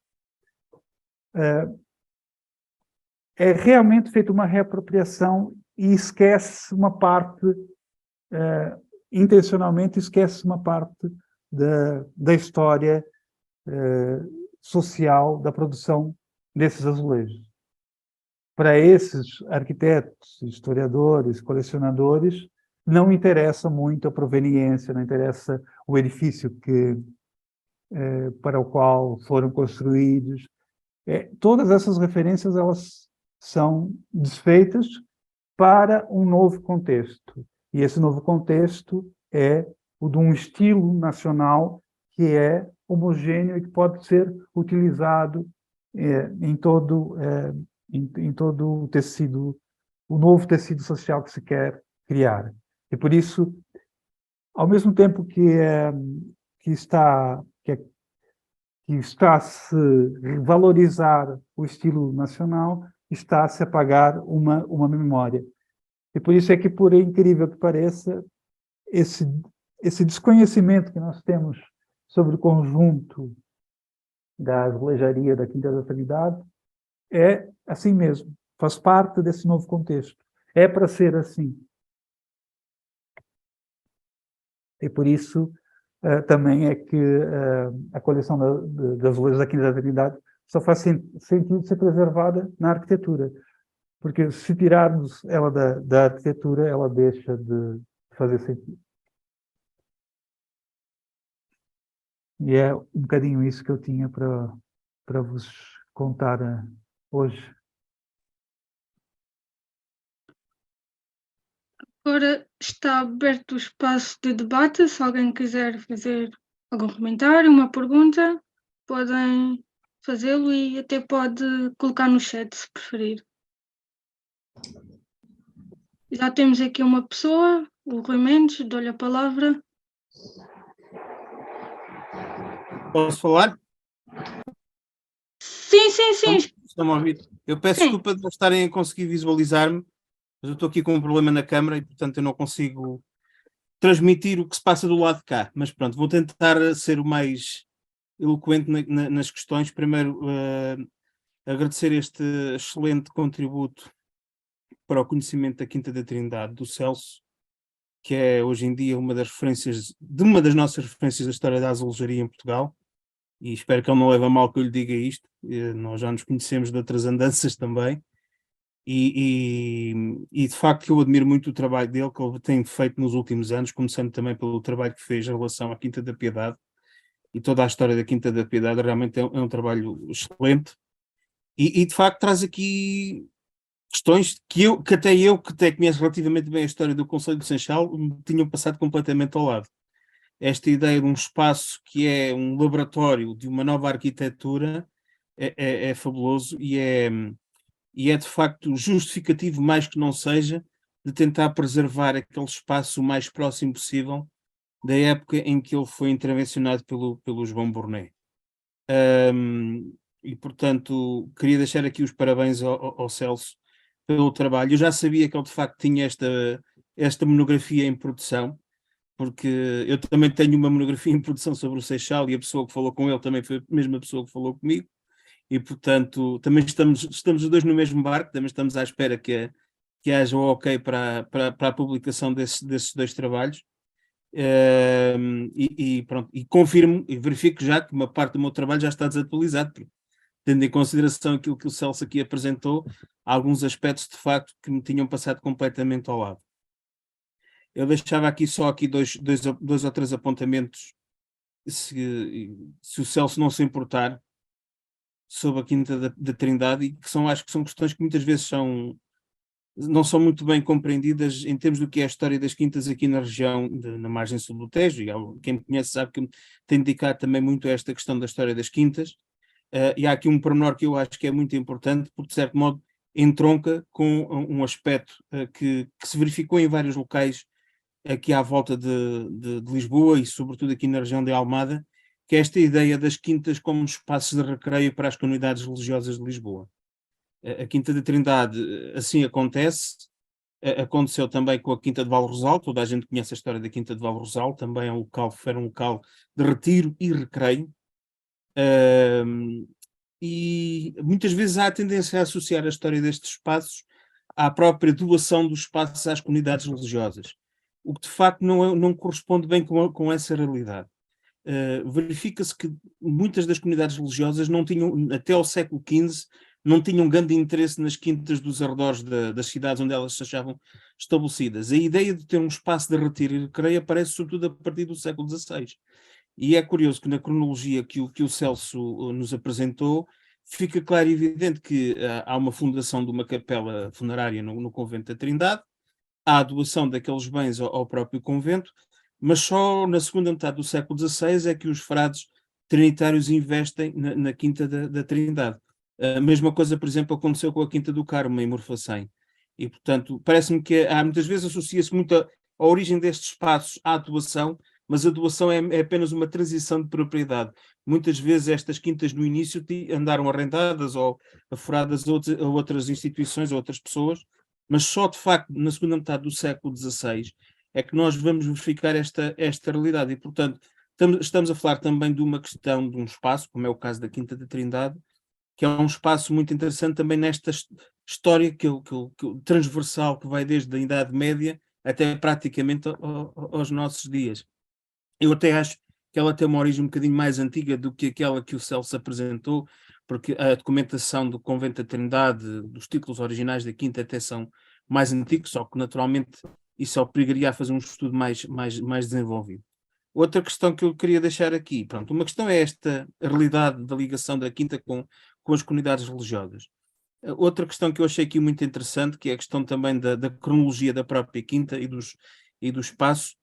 realmente feita uma reapropriação e esquece uma parte, intencionalmente esquece uma parte da história social da produção desses azulejos. Para esses arquitetos, historiadores, colecionadores, não interessa muito a proveniência, não interessa o edifício para o qual foram construídos. Todas essas referências elas são desfeitas para um novo contexto. E esse novo contexto é o de um estilo nacional que é homogêneo e que pode ser utilizado em todo o tecido, o novo tecido social que se quer criar. E por isso, ao mesmo tempo que está a se valorizar o estilo nacional, está a se apagar uma memória. E por isso é que, por incrível que pareça, esse desconhecimento que nós temos sobre o conjunto da azulejaria da Quinta da Trindade é assim mesmo, faz parte desse novo contexto. É para ser assim. E por isso também é que a coleção das azulejos da Quinta da Trindade só faz sentido ser preservada na arquitetura. Porque se tirarmos ela da arquitetura, ela deixa de fazer sentido. E é um bocadinho isso que eu tinha para vos contar hoje. Agora está aberto o espaço de debate. Se alguém quiser fazer algum comentário, uma pergunta, podem fazê-lo e até pode colocar no chat se preferir. Já temos aqui uma pessoa, o Rui Mendes, dou-lhe a palavra. Posso falar? Sim, sim, sim. Estão a ouvir? Eu peço Sim. desculpa de não estarem a conseguir visualizar-me, mas eu estou aqui com um problema na câmara e, portanto, eu não consigo transmitir o que se passa do lado de cá. Mas pronto, vou tentar ser o mais eloquente nas questões. Primeiro, agradecer este excelente contributo para o conhecimento da Quinta da Trindade, do Celso, que é hoje em dia uma das nossas referências da história da azulejaria em Portugal. E espero que ele não leve a mal que eu lhe diga isto. Nós já nos conhecemos de outras andanças também. E de facto eu admiro muito o trabalho dele, que ele tem feito nos últimos anos, começando também pelo trabalho que fez em relação à Quinta da Piedade. E toda a história da Quinta da Piedade realmente é um trabalho excelente. E de facto traz aqui questões que até conheço relativamente bem a história do Conselho de Seixal, me tinham passado completamente ao lado. Esta ideia de um espaço que é um laboratório de uma nova arquitetura é fabuloso e é de facto justificativo, mais que não seja, de tentar preservar aquele espaço o mais próximo possível da época em que ele foi intervencionado pelo João Burnet. E portanto, queria deixar aqui os parabéns ao Celso pelo trabalho. Eu já sabia que ele de facto tinha esta monografia em produção, porque eu também tenho uma monografia em produção sobre o Seixal e a pessoa que falou com ele também foi a mesma pessoa que falou comigo, e portanto também estamos os dois no mesmo barco, também estamos à espera que haja o ok para a publicação desses dois trabalhos. Pronto, e confirmo e verifico já que uma parte do meu trabalho já está desatualizado, porque, tendo em consideração aquilo que o Celso aqui apresentou, há alguns aspectos de facto que me tinham passado completamente ao lado. Eu deixava aqui só dois ou três apontamentos, se o Celso não se importar, sobre a Quinta da Trindade, e que acho que são questões que muitas vezes não são muito bem compreendidas em termos do que é a história das quintas aqui na região, na margem sul do Tejo, e quem me conhece sabe que eu tenho dedicado também muito a esta questão da história das quintas, e há aqui um pormenor que eu acho que é muito importante, porque de certo modo entronca com um aspecto que se verificou em vários locais aqui à volta de Lisboa e sobretudo aqui na região de Almada, que é esta ideia das quintas como espaços de recreio para as comunidades religiosas de Lisboa. A Quinta da Trindade assim acontece, aconteceu também com a Quinta de Valrosal, toda a gente conhece a história da Quinta de Valrosal, também era um local de retiro e recreio, e muitas vezes há a tendência a associar a história destes espaços à própria doação dos espaços às comunidades religiosas, o que de facto não corresponde bem com essa realidade. Verifica-se que muitas das comunidades religiosas não tinham, até ao século XV, não tinham grande interesse nas quintas dos arredores das cidades onde elas se achavam estabelecidas. A ideia de ter um espaço de retiro e recreio aparece sobretudo a partir do século XVI. E é curioso que na cronologia que o Celso nos apresentou, fica claro e evidente que há uma fundação de uma capela funerária no Convento da Trindade, há a doação daqueles bens ao próprio convento, mas só na segunda metade do século XVI é que os frades trinitários investem na Quinta da Trindade. A mesma coisa, por exemplo, aconteceu com a Quinta do Carmo, em Morfacém. E, portanto, parece-me que muitas vezes associa-se muito a origem destes espaços à doação, mas a doação é apenas uma transição de propriedade. Muitas vezes estas quintas no início andaram arrendadas ou aforadas a outras instituições, a outras pessoas, mas só de facto na segunda metade do século XVI é que nós vamos verificar esta realidade. E, portanto, estamos a falar também de uma questão de um espaço, como é o caso da Quinta da Trindade, que é um espaço muito interessante também nesta história transversal, que vai desde a Idade Média até praticamente aos nossos dias. Eu até acho que ela tem uma origem um bocadinho mais antiga do que aquela que o Celso apresentou, porque a documentação do Convento da Trindade, dos títulos originais da Quinta, até são mais antigos, só que naturalmente isso obrigaria a fazer um estudo mais desenvolvido. Outra questão que eu queria deixar aqui, pronto, uma questão é esta realidade da ligação da Quinta com as comunidades religiosas. Outra questão que eu achei aqui muito interessante, que é a questão também da cronologia da própria Quinta e do espaço,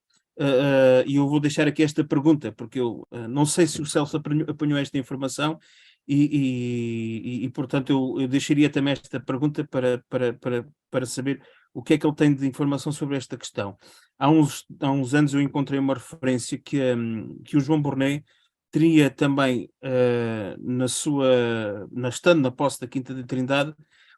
e eu vou deixar aqui esta pergunta, porque eu não sei se o Celso apanhou esta informação, portanto, eu deixaria também esta pergunta para saber o que é que ele tem de informação sobre esta questão. Há uns anos eu encontrei uma referência que o João Burnet teria também, estando na posse da Quinta da Trindade,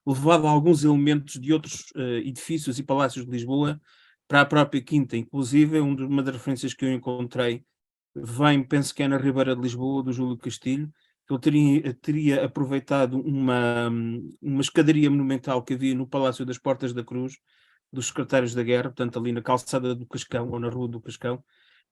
levado alguns elementos de outros edifícios e palácios de Lisboa para a própria Quinta. Inclusive, uma das referências que eu encontrei penso que é na Ribeira de Lisboa, do Júlio Castilho, que ele teria aproveitado uma escadaria monumental que havia no Palácio das Portas da Cruz, dos secretários da Guerra, portanto ali na calçada do Cascão, ou na Rua do Cascão,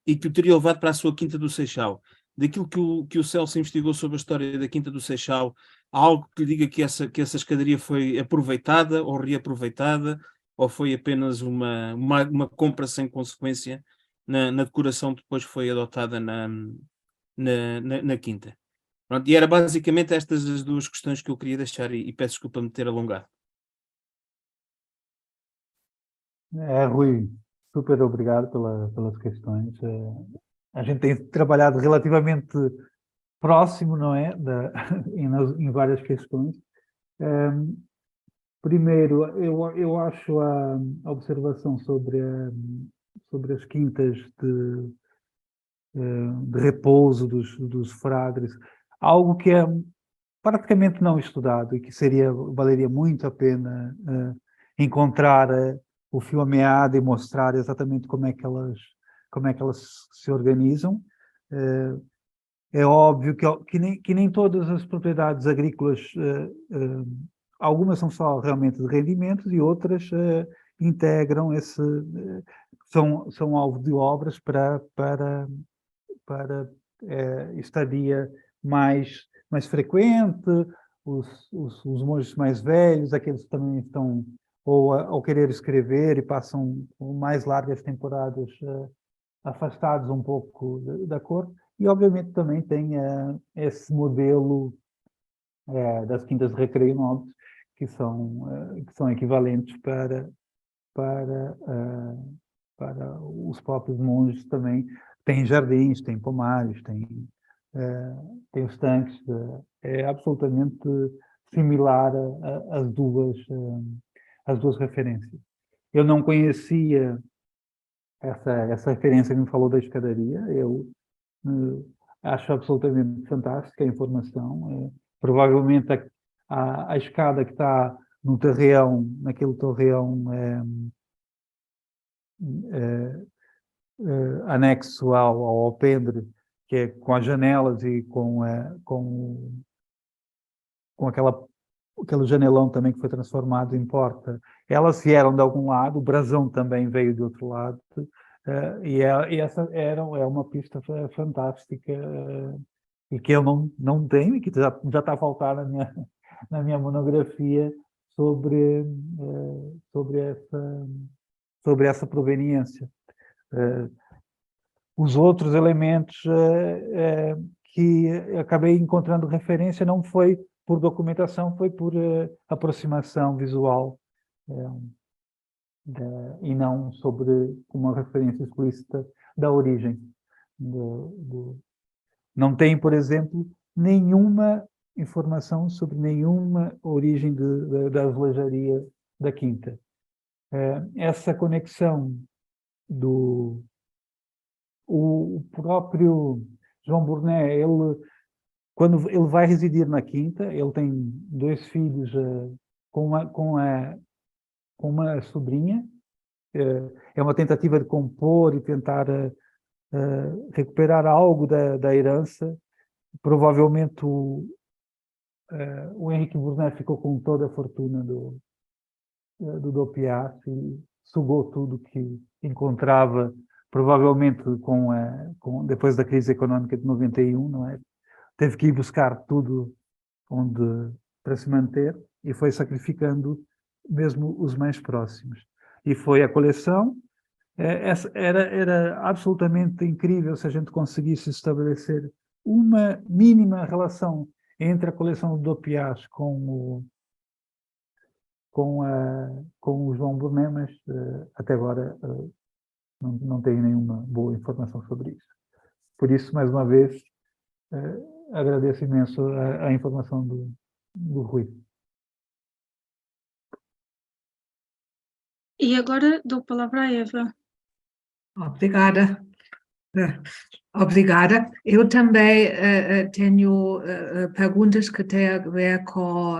e que o teria levado para a sua Quinta do Seixal. Daquilo que o Celso investigou sobre a história da Quinta do Seixal, há algo que lhe diga que essa escadaria foi aproveitada ou reaproveitada, ou foi apenas uma compra sem consequência na decoração que depois foi adotada na Quinta. Pronto, e era basicamente estas as duas questões que eu queria deixar e peço desculpa me ter alongado. Rui, super obrigado pelas questões. A gente tem trabalhado relativamente próximo, não é? Em várias questões. Primeiro, eu acho a observação sobre as quintas de repouso dos frades algo que é praticamente não estudado e que valeria muito a pena encontrar o fio a meada e mostrar exatamente como é que elas se organizam. É óbvio que nem todas as propriedades agrícolas, algumas são só realmente de rendimentos e outras integram são alvo de obras para estadia mais frequente, os monges mais velhos, aqueles que também estão ao querer escrever e passam mais largas temporadas afastados um pouco da corte, e obviamente também tem esse modelo das quintas de recreio nobres, que são equivalentes para os próprios monges também. Tem jardins, tem pomares, tem os tanques, é absolutamente similar às duas referências. Eu não conhecia essa referência que me falou da escadaria, eu acho absolutamente fantástica a informação. Provavelmente a escada que está no torreão, naquele torreão anexo ao alpendre, que é com as janelas e com aquele janelão também que foi transformado em porta, elas vieram de algum lado, o brasão também veio de outro lado, e essa é uma pista fantástica, e que eu não tenho, e que já está a faltar na minha monografia sobre essa proveniência. Os outros elementos que acabei encontrando referência não foi por documentação, foi por aproximação visual, e não sobre uma referência explícita da origem. Não tem, por exemplo, nenhuma informação sobre nenhuma origem da azulejaria da Quinta. Essa conexão o próprio João Burnet, quando ele vai residir na Quinta, ele tem 2 filhos com uma sobrinha. É uma tentativa de compor e tentar recuperar algo da herança. Provavelmente o Henrique Burnet ficou com toda a fortuna do Dopias e sugou tudo que encontrava, provavelmente depois da crise económica de 91, não é? Teve que ir buscar tudo para se manter e foi sacrificando mesmo os mais próximos. E foi a coleção. Era absolutamente incrível se a gente conseguisse estabelecer uma mínima relação entre a coleção do Dopias com o João Burnet, mas até agora não tenho nenhuma boa informação sobre isso. Por isso, mais uma vez, agradeço imenso a informação do Rui. E agora dou a palavra à Eva. Obrigada. Obrigada. Eu também tenho perguntas que têm a ver com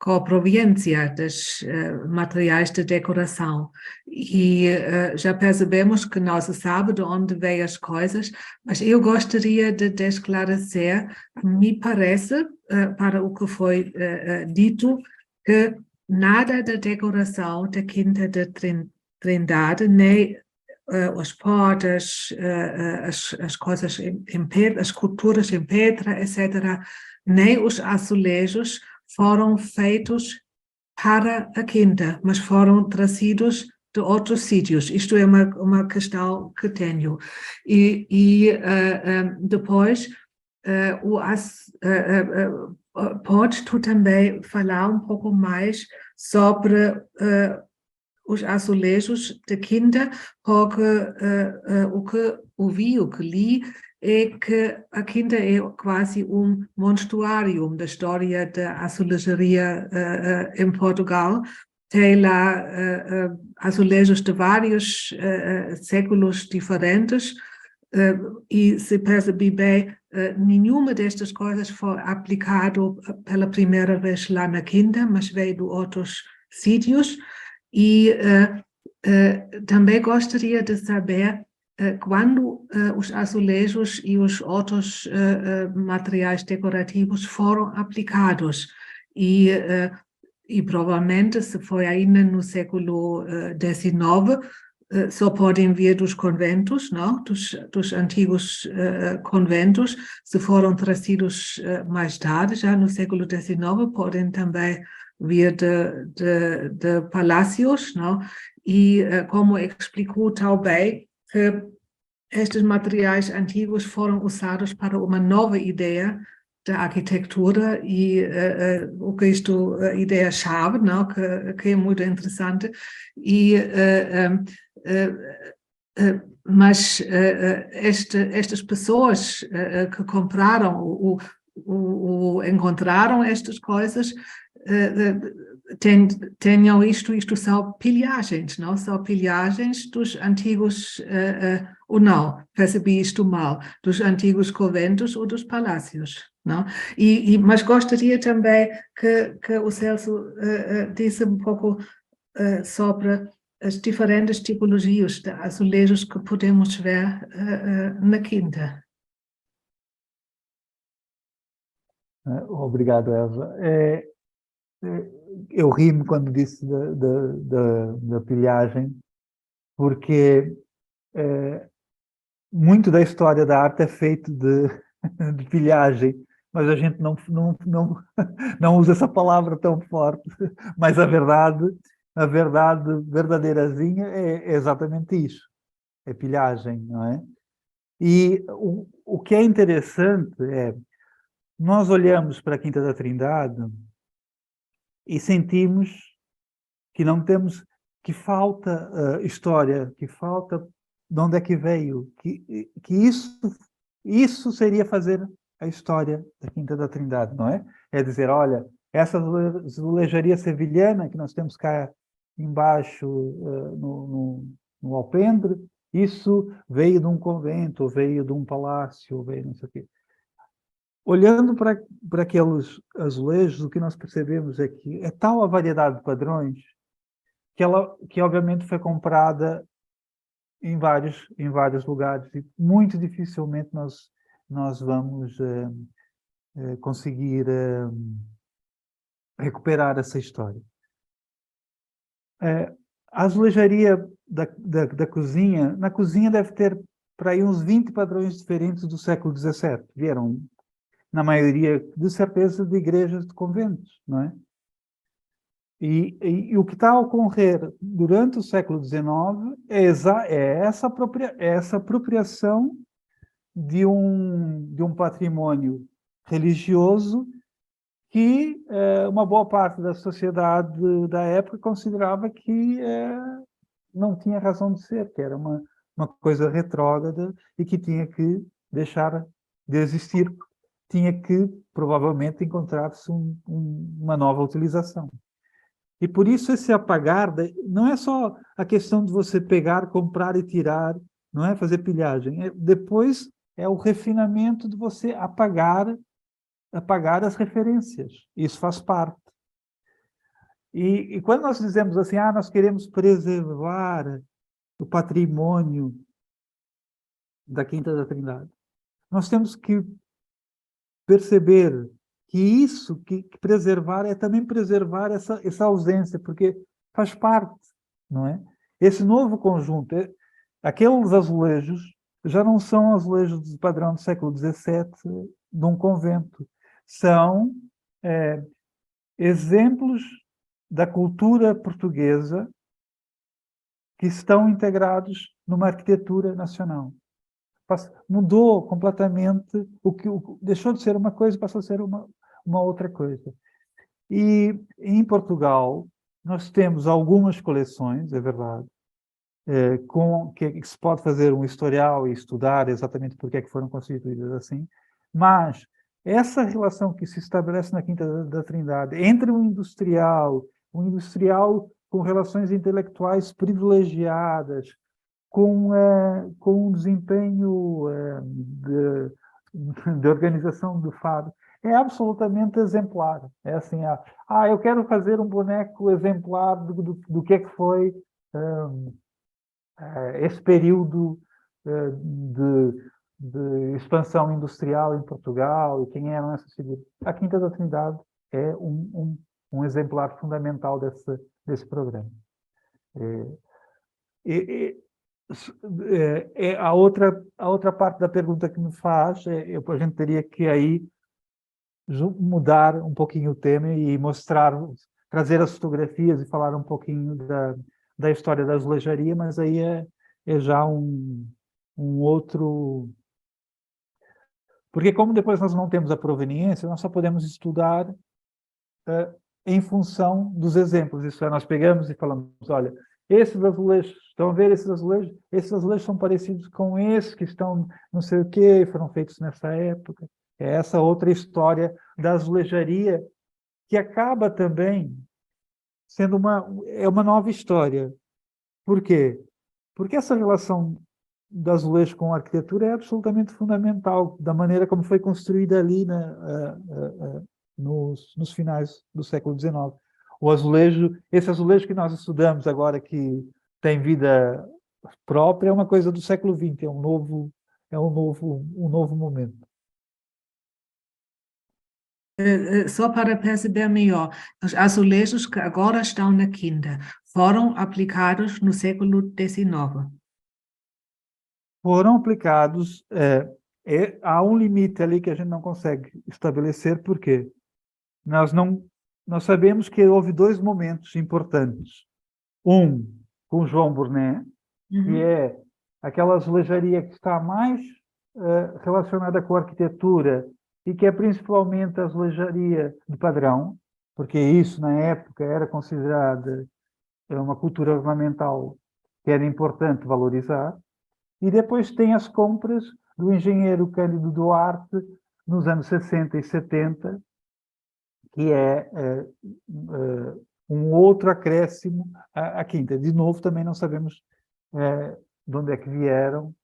a proveniência dos materiais de decoração. E já percebemos que não se sabe de onde vêm as coisas, mas eu gostaria de esclarecer, me parece, para o que foi dito, que nada da decoração da Quinta da Trindade, nem as portas, as coisas em pedra, as esculturas em pedra, etc., nem os azulejos foram feitos para a Quinta, mas foram trazidos de outros sítios. Isto é uma questão que tenho. E depois, podes tu também falar um pouco mais sobre os azulejos de Quinta, porque o que ouvi, o que li, é que a Quinta é quase um monstruário da história da azulejaria em Portugal. Tem lá azulejos de vários séculos diferentes, e se percebe bem, nenhuma destas coisas foi aplicado pela primeira vez lá na Quinta, mas veio de outros sítios. E também gostaria de saber quando os azulejos e os outros materiais decorativos foram aplicados. E provavelmente, se foi ainda no século XIX, só podem vir dos conventos, não? Dos antigos conventos. Se foram trazidos mais tarde, já no século XIX, podem também vir de palácios, não? E como explicou também, que estes materiais antigos foram usados para uma nova ideia da arquitetura e o que isto, a ideia-chave, não? Que é muito interessante. E mas estas pessoas que compraram ou encontraram estas coisas tenham isto são pilhagens, não? São pilhagens dos antigos, ou não, percebi isto mal, dos antigos conventos ou dos palácios, não? Mas gostaria também que o Celso disse um pouco sobre as diferentes tipologias de azulejos que podemos ver na Quinta. Obrigado, Eva. Eu ri-me quando disse da pilhagem, porque muito da história da arte é feito de pilhagem, mas a gente não usa essa palavra tão forte, mas a verdade verdadeirazinha é exatamente isso, é pilhagem, não é? E o que é interessante é, nós olhamos para a Quinta da Trindade e sentimos que não temos, que falta história, que falta de onde é que veio, que isso seria fazer a história da Quinta da Trindade, não é? É dizer, olha, essa azulejaria sevilhana que nós temos cá embaixo no alpendre, isso veio de um convento, veio de um palácio, veio não sei o quê. Olhando para aqueles azulejos, o que nós percebemos é que é tal a variedade de padrões que obviamente foi comprada em vários lugares e muito dificilmente nós vamos conseguir recuperar essa história. A azulejaria da cozinha, na cozinha deve ter para aí uns 20 padrões diferentes do século XVII. Vieram, na maioria, de certeza, de igrejas de conventos, não é? E o que está a ocorrer durante o século XIX é essa apropriação de um patrimônio religioso que uma boa parte da sociedade da época considerava que não tinha razão de ser, que era uma coisa retrógrada e que tinha que deixar de existir tinha que, provavelmente, encontrar-se uma nova utilização. E por isso esse apagar, não é só a questão de você pegar, comprar e tirar, não é fazer pilhagem. Depois é o refinamento de você apagar as referências. Isso faz parte. E quando nós dizemos assim, nós queremos preservar o patrimônio da Quinta da Trindade, nós temos que perceber que isso, que preservar, é também preservar essa ausência, porque faz parte, não é? Esse novo conjunto, aqueles azulejos, já não são azulejos de padrão do século XVII de um convento, são exemplos da cultura portuguesa que estão integrados numa arquitetura nacional. Mudou completamente, deixou de ser uma coisa e passou a ser uma outra coisa. E em Portugal nós temos algumas coleções, é verdade, que se pode fazer um historial e estudar exatamente porque é que foram constituídas assim, mas essa relação que se estabelece na Quinta da Trindade entre um industrial com relações intelectuais privilegiadas, com um desempenho de organização do fado, é absolutamente exemplar. É assim, eu quero fazer um boneco exemplar do que é que foi esse período de expansão industrial em Portugal e quem eram essas figuras. A Quinta da Trindade é um exemplar fundamental desse programa. A outra parte da pergunta que me faz, a gente teria que aí mudar um pouquinho o tema e trazer as fotografias e falar um pouquinho da história da azulejaria, mas aí é já um outro... Porque como depois nós não temos a proveniência, nós só podemos estudar em função dos exemplos. Isso é, nós pegamos e falamos, olha, esses azulejos, estão a ver esses azulejos? Esses azulejos são parecidos com esses que estão não sei o quê, foram feitos nessa época. É essa outra história da azulejaria que acaba também sendo uma nova história. Por quê? Porque essa relação do azulejo com a arquitetura é absolutamente fundamental, da maneira como foi construída ali nos finais do século XIX. Esse azulejo que nós estudamos agora, que tem vida própria, é uma coisa do século XX, é um novo momento. Só para perceber melhor, os azulejos que agora estão na Quinta foram aplicados no século XIX? Foram aplicados, há um limite ali que a gente não consegue estabelecer, por quê? Nós sabemos que houve dois momentos importantes. Um, com João Burnet, que é aquela azulejaria que está mais relacionada com a arquitetura e que é principalmente a azulejaria de padrão, porque isso, na época, era considerada uma cultura ornamental que era importante valorizar. E depois tem as compras do engenheiro Cândido Duarte, nos anos 60 e 70, que é um outro acréscimo à Quinta. De novo, também não sabemos de onde é que vieram,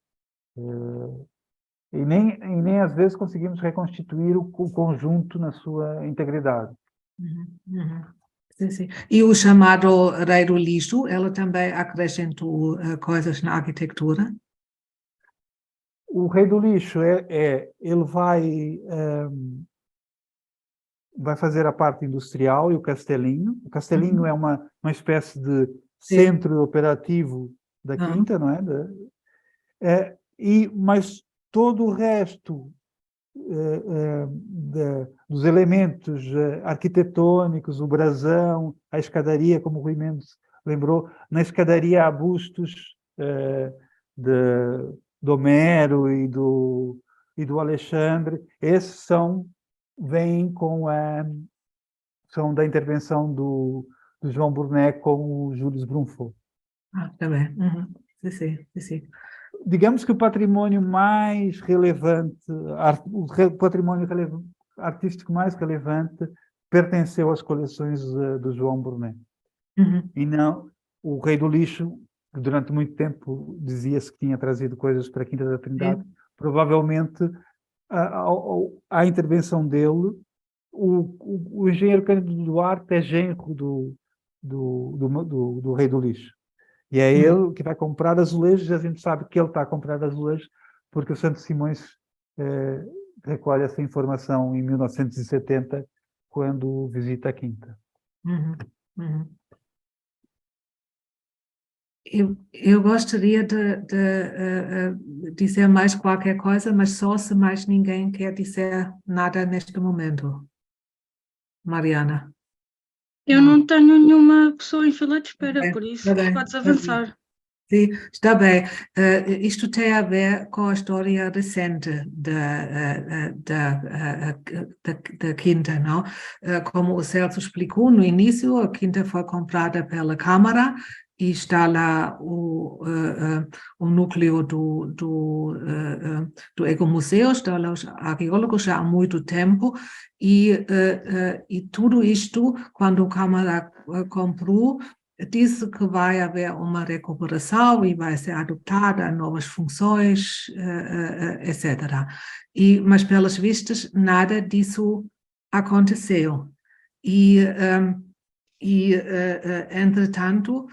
e nem às vezes conseguimos reconstituir o conjunto na sua integridade. Sim, sim. E o chamado Rei do Lixo, ela também acrescentou coisas na arquitetura? O Rei do Lixo, ele vai fazer a parte industrial e o Castelinho. O Castelinho é uma espécie de centro operativo da Quinta, não é? Mas todo o resto dos elementos arquitetônicos, o brasão, a escadaria, como o Rui Mendes lembrou, na escadaria há bustos do Homero e do Alexandre. Esses vêm são da intervenção do João Burnet com o Jules Brunfaux. Tá bem. Sim, sim. digamos que o património mais relevante, o património artístico mais relevante pertenceu às coleções do João Brunet. E não o Rei do Lixo, que durante muito tempo dizia-se que tinha trazido coisas para a Quinta da Trindade. Provavelmente, à intervenção dele, o engenheiro Cândido Duarte é genro do Rei do Lixo. E é ele que vai comprar azulejos, e a gente sabe que ele está a comprar azulejos porque o Santo Simões recolhe essa informação em 1970, quando visita a Quinta. Eu gostaria de dizer mais qualquer coisa, mas só se mais ninguém quer dizer nada neste momento. Mariana. Eu não tenho nenhuma pessoa em fila de espera, por isso Está bem, podes está bem. avançar. Sim, está bem. Isto tem a ver com a história recente da Quinta, não? Como o Celso explicou no início, a Quinta foi comprada pela Câmara e está lá o núcleo do Ecomuseu, está lá os arqueólogos já há muito tempo e tudo isto, quando a Câmara comprou, disse que vai haver uma recuperação e vai ser adaptada a novas funções, etc. Mas, pelas vistas, nada disso aconteceu. Entretanto,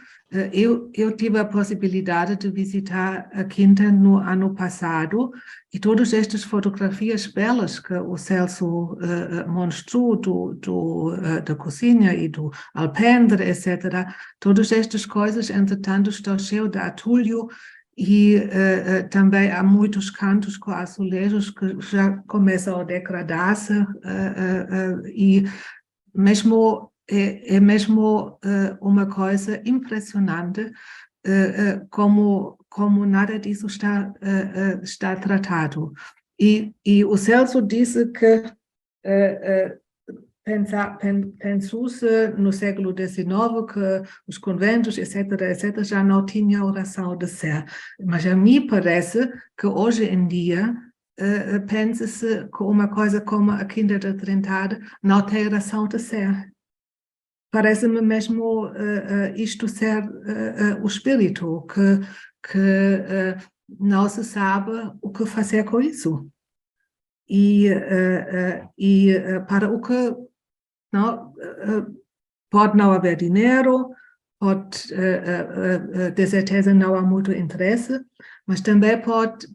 eu tive a possibilidade de visitar a Quinta no ano passado e todas estas fotografias belas que o Celso mostrou da cozinha e do alpendre, etc., todas estas coisas, entretanto, estão cheias de atulho e também há muitos cantos com azulejos que já começam a degradar-se e mesmo é mesmo uma coisa impressionante como nada disso está tratado. E o Celso disse que pensou-se no século XIX que os conventos, etc., já não tinham razão de ser. Mas a mim parece que hoje em dia pensa-se que uma coisa como a Quinta da Trindade não tem razão de ser. Parece-me mesmo isto ser o espírito, que não se sabe o que fazer com isso. E para o que não, pode não haver dinheiro, pode, de certeza não há muito interesse, mas também pode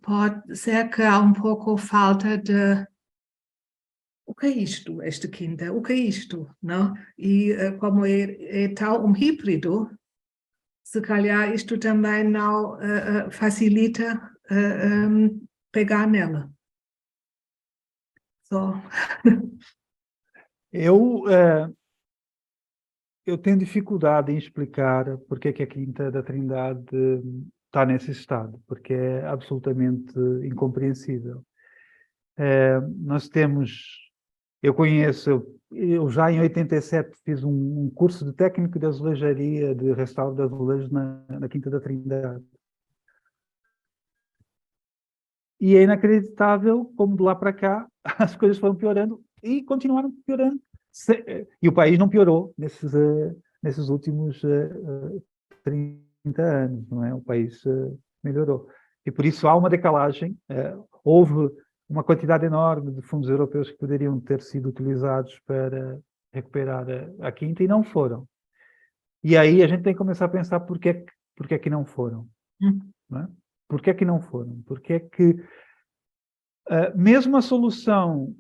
ser que há um pouco falta de o que é isto, esta Quinta? O que é isto? Não? E como é tal um híbrido, se calhar isto também não facilita pegar nela. Só. Eu tenho dificuldade em explicar porque é que a Quinta da Trindade está nesse estado, porque é absolutamente incompreensível. Nós temos... Eu já em 87 fiz um curso de técnico de azulejaria, de restauro de azulejos na Quinta da Trindade. E é inacreditável como de lá para cá as coisas foram piorando e continuaram piorando. E o país não piorou nesses últimos 30 anos, não é? O país melhorou. E por isso há uma decalagem. Houve uma quantidade enorme de fundos europeus que poderiam ter sido utilizados para recuperar a Quinta e não foram. E aí a gente tem que começar a pensar porque é que não foram. Não é? Porquê é que não foram? Porque é que mesmo a solução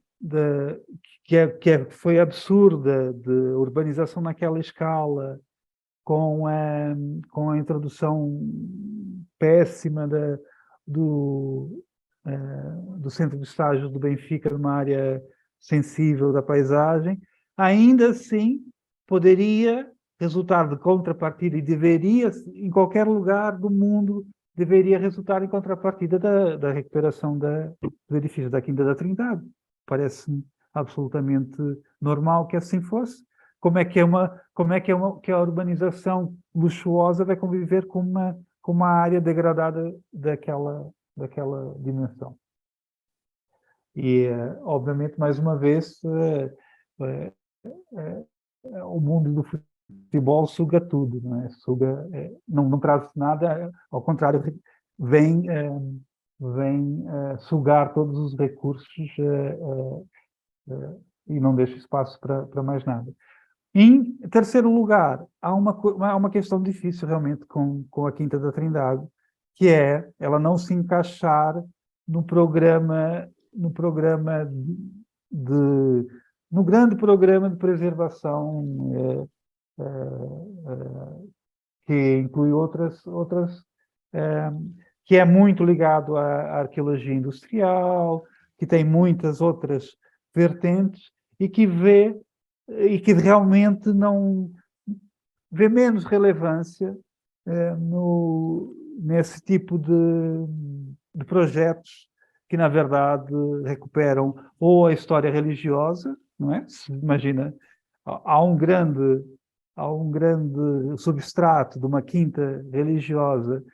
que foi absurda de urbanização naquela escala, com a introdução péssima do centro de estágios do Benfica numa área sensível da paisagem, ainda assim poderia resultar de contrapartida e deveria, em qualquer lugar do mundo, deveria resultar em contrapartida da recuperação do edifício da Quinta da Trindade. Parece-me absolutamente normal que assim fosse. Como é que a urbanização luxuosa vai conviver com com uma área degradada daquela dimensão. E, obviamente, mais uma vez, o mundo do futebol suga tudo, não é? Não traz nada, ao contrário, vem sugar todos os recursos e não deixa espaço para mais nada. Em terceiro lugar, há uma questão difícil realmente com a Quinta da Trindade, que é ela não se encaixar no grande programa de preservação que inclui outras que é muito ligado à arqueologia industrial, que tem muitas outras vertentes e que realmente não vê menos relevância nesse tipo de projetos que, na verdade, recuperam ou a história religiosa, não é? Se imagina, há um grande substrato de uma quinta religiosa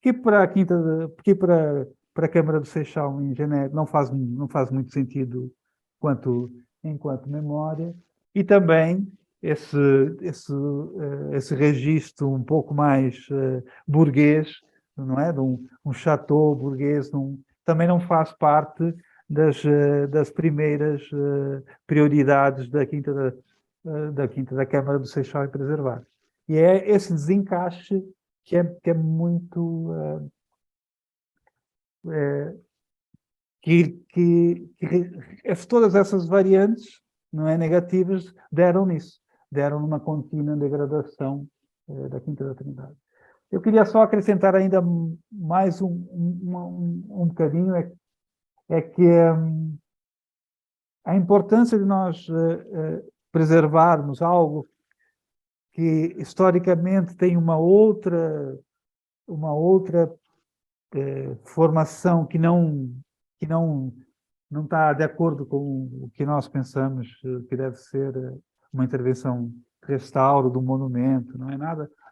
que para a Câmara do Seixal em Genebra não faz muito sentido enquanto memória, e também esse registro um pouco mais burguês, não é? De um chateau burguês, também não faz parte das primeiras prioridades da Quinta da Câmara do Seixal em preservar. E é esse desencaixe que é muito todas essas variantes, não é, negativas, deram numa contínua degradação da Quinta da Trindade. Eu queria só acrescentar ainda mais um bocadinho, é que a importância de nós preservarmos algo que historicamente tem uma outra formação que não está de acordo com o que nós pensamos que deve ser uma intervenção de restauro do monumento, não é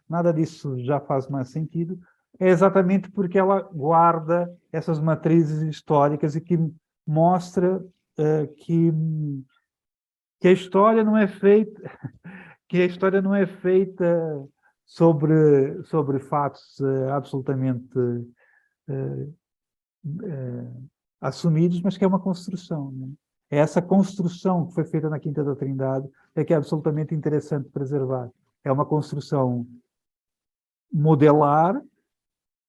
nada disso já faz mais sentido, é exatamente porque ela guarda essas matrizes históricas e que mostra que a história não é feita sobre fatos absolutamente assumidos, mas que é uma construção, né? É essa construção que foi feita na Quinta da Trindade que é absolutamente interessante preservar. É uma construção modelar,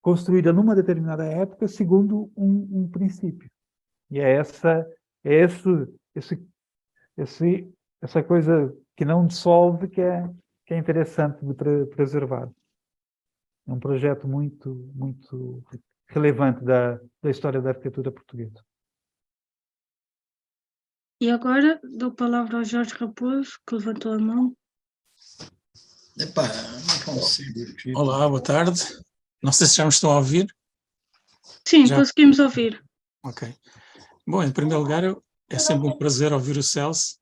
construída numa determinada época, segundo um princípio. E essa coisa que não dissolve que é interessante de preservar. É um projeto muito, muito relevante da história da arquitetura portuguesa. E agora dou a palavra ao Jorge Raposo, que levantou a mão. Epá, não consigo. Olá, boa tarde. Não sei se já me estão a ouvir. Sim, Já? conseguimos ouvir. Ok. Bom, em primeiro lugar, é sempre um prazer ouvir o Celso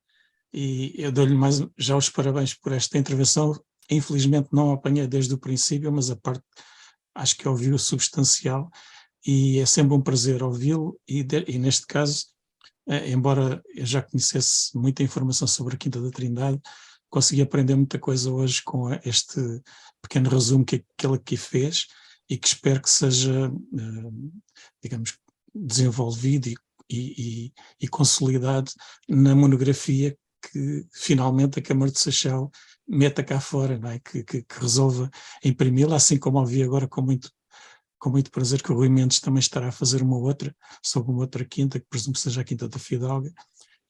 e eu dou-lhe mais já os parabéns por esta intervenção. Infelizmente não a apanhei desde o princípio, mas a parte acho que ouvi o substancial e é sempre um prazer ouvi-lo e neste caso, embora eu já conhecesse muita informação sobre a Quinta da Trindade, consegui aprender muita coisa hoje com este pequeno resumo que ele aqui fez e que espero que seja, digamos, desenvolvido e consolidado na monografia que finalmente a Câmara de Seixal meta cá fora, não é? que resolva imprimi-la, assim como ouvi agora com muito prazer que o Rui Mendes também estará a fazer uma outra, sobre uma outra quinta, que presumo que seja a Quinta da Fidalga,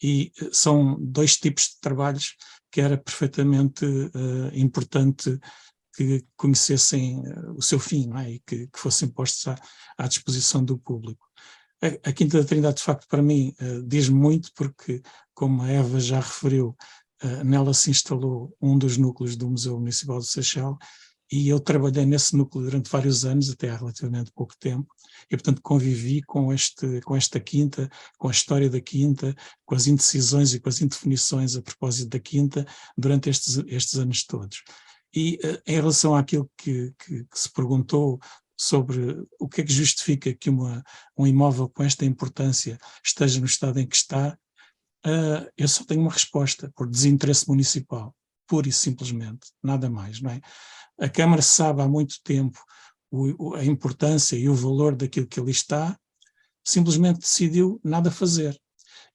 e são dois tipos de trabalhos que era perfeitamente importante que conhecessem o seu fim, não é? E que fossem postos à disposição do público. A Quinta da Trindade, de facto, para mim, diz muito porque, como a Eva já referiu, nela se instalou um dos núcleos do Museu Municipal de Seixal e eu trabalhei nesse núcleo durante vários anos, até há relativamente pouco tempo, e portanto convivi com esta quinta, com a história da quinta, com as indecisões e com as indefinições a propósito da quinta durante estes anos todos. E em relação àquilo que se perguntou sobre o que é que justifica que um imóvel com esta importância esteja no estado em que está, eu só tenho uma resposta: por desinteresse municipal, pura e simplesmente, nada mais, não é? A Câmara sabe há muito tempo a importância e o valor daquilo que ali está, simplesmente decidiu nada fazer.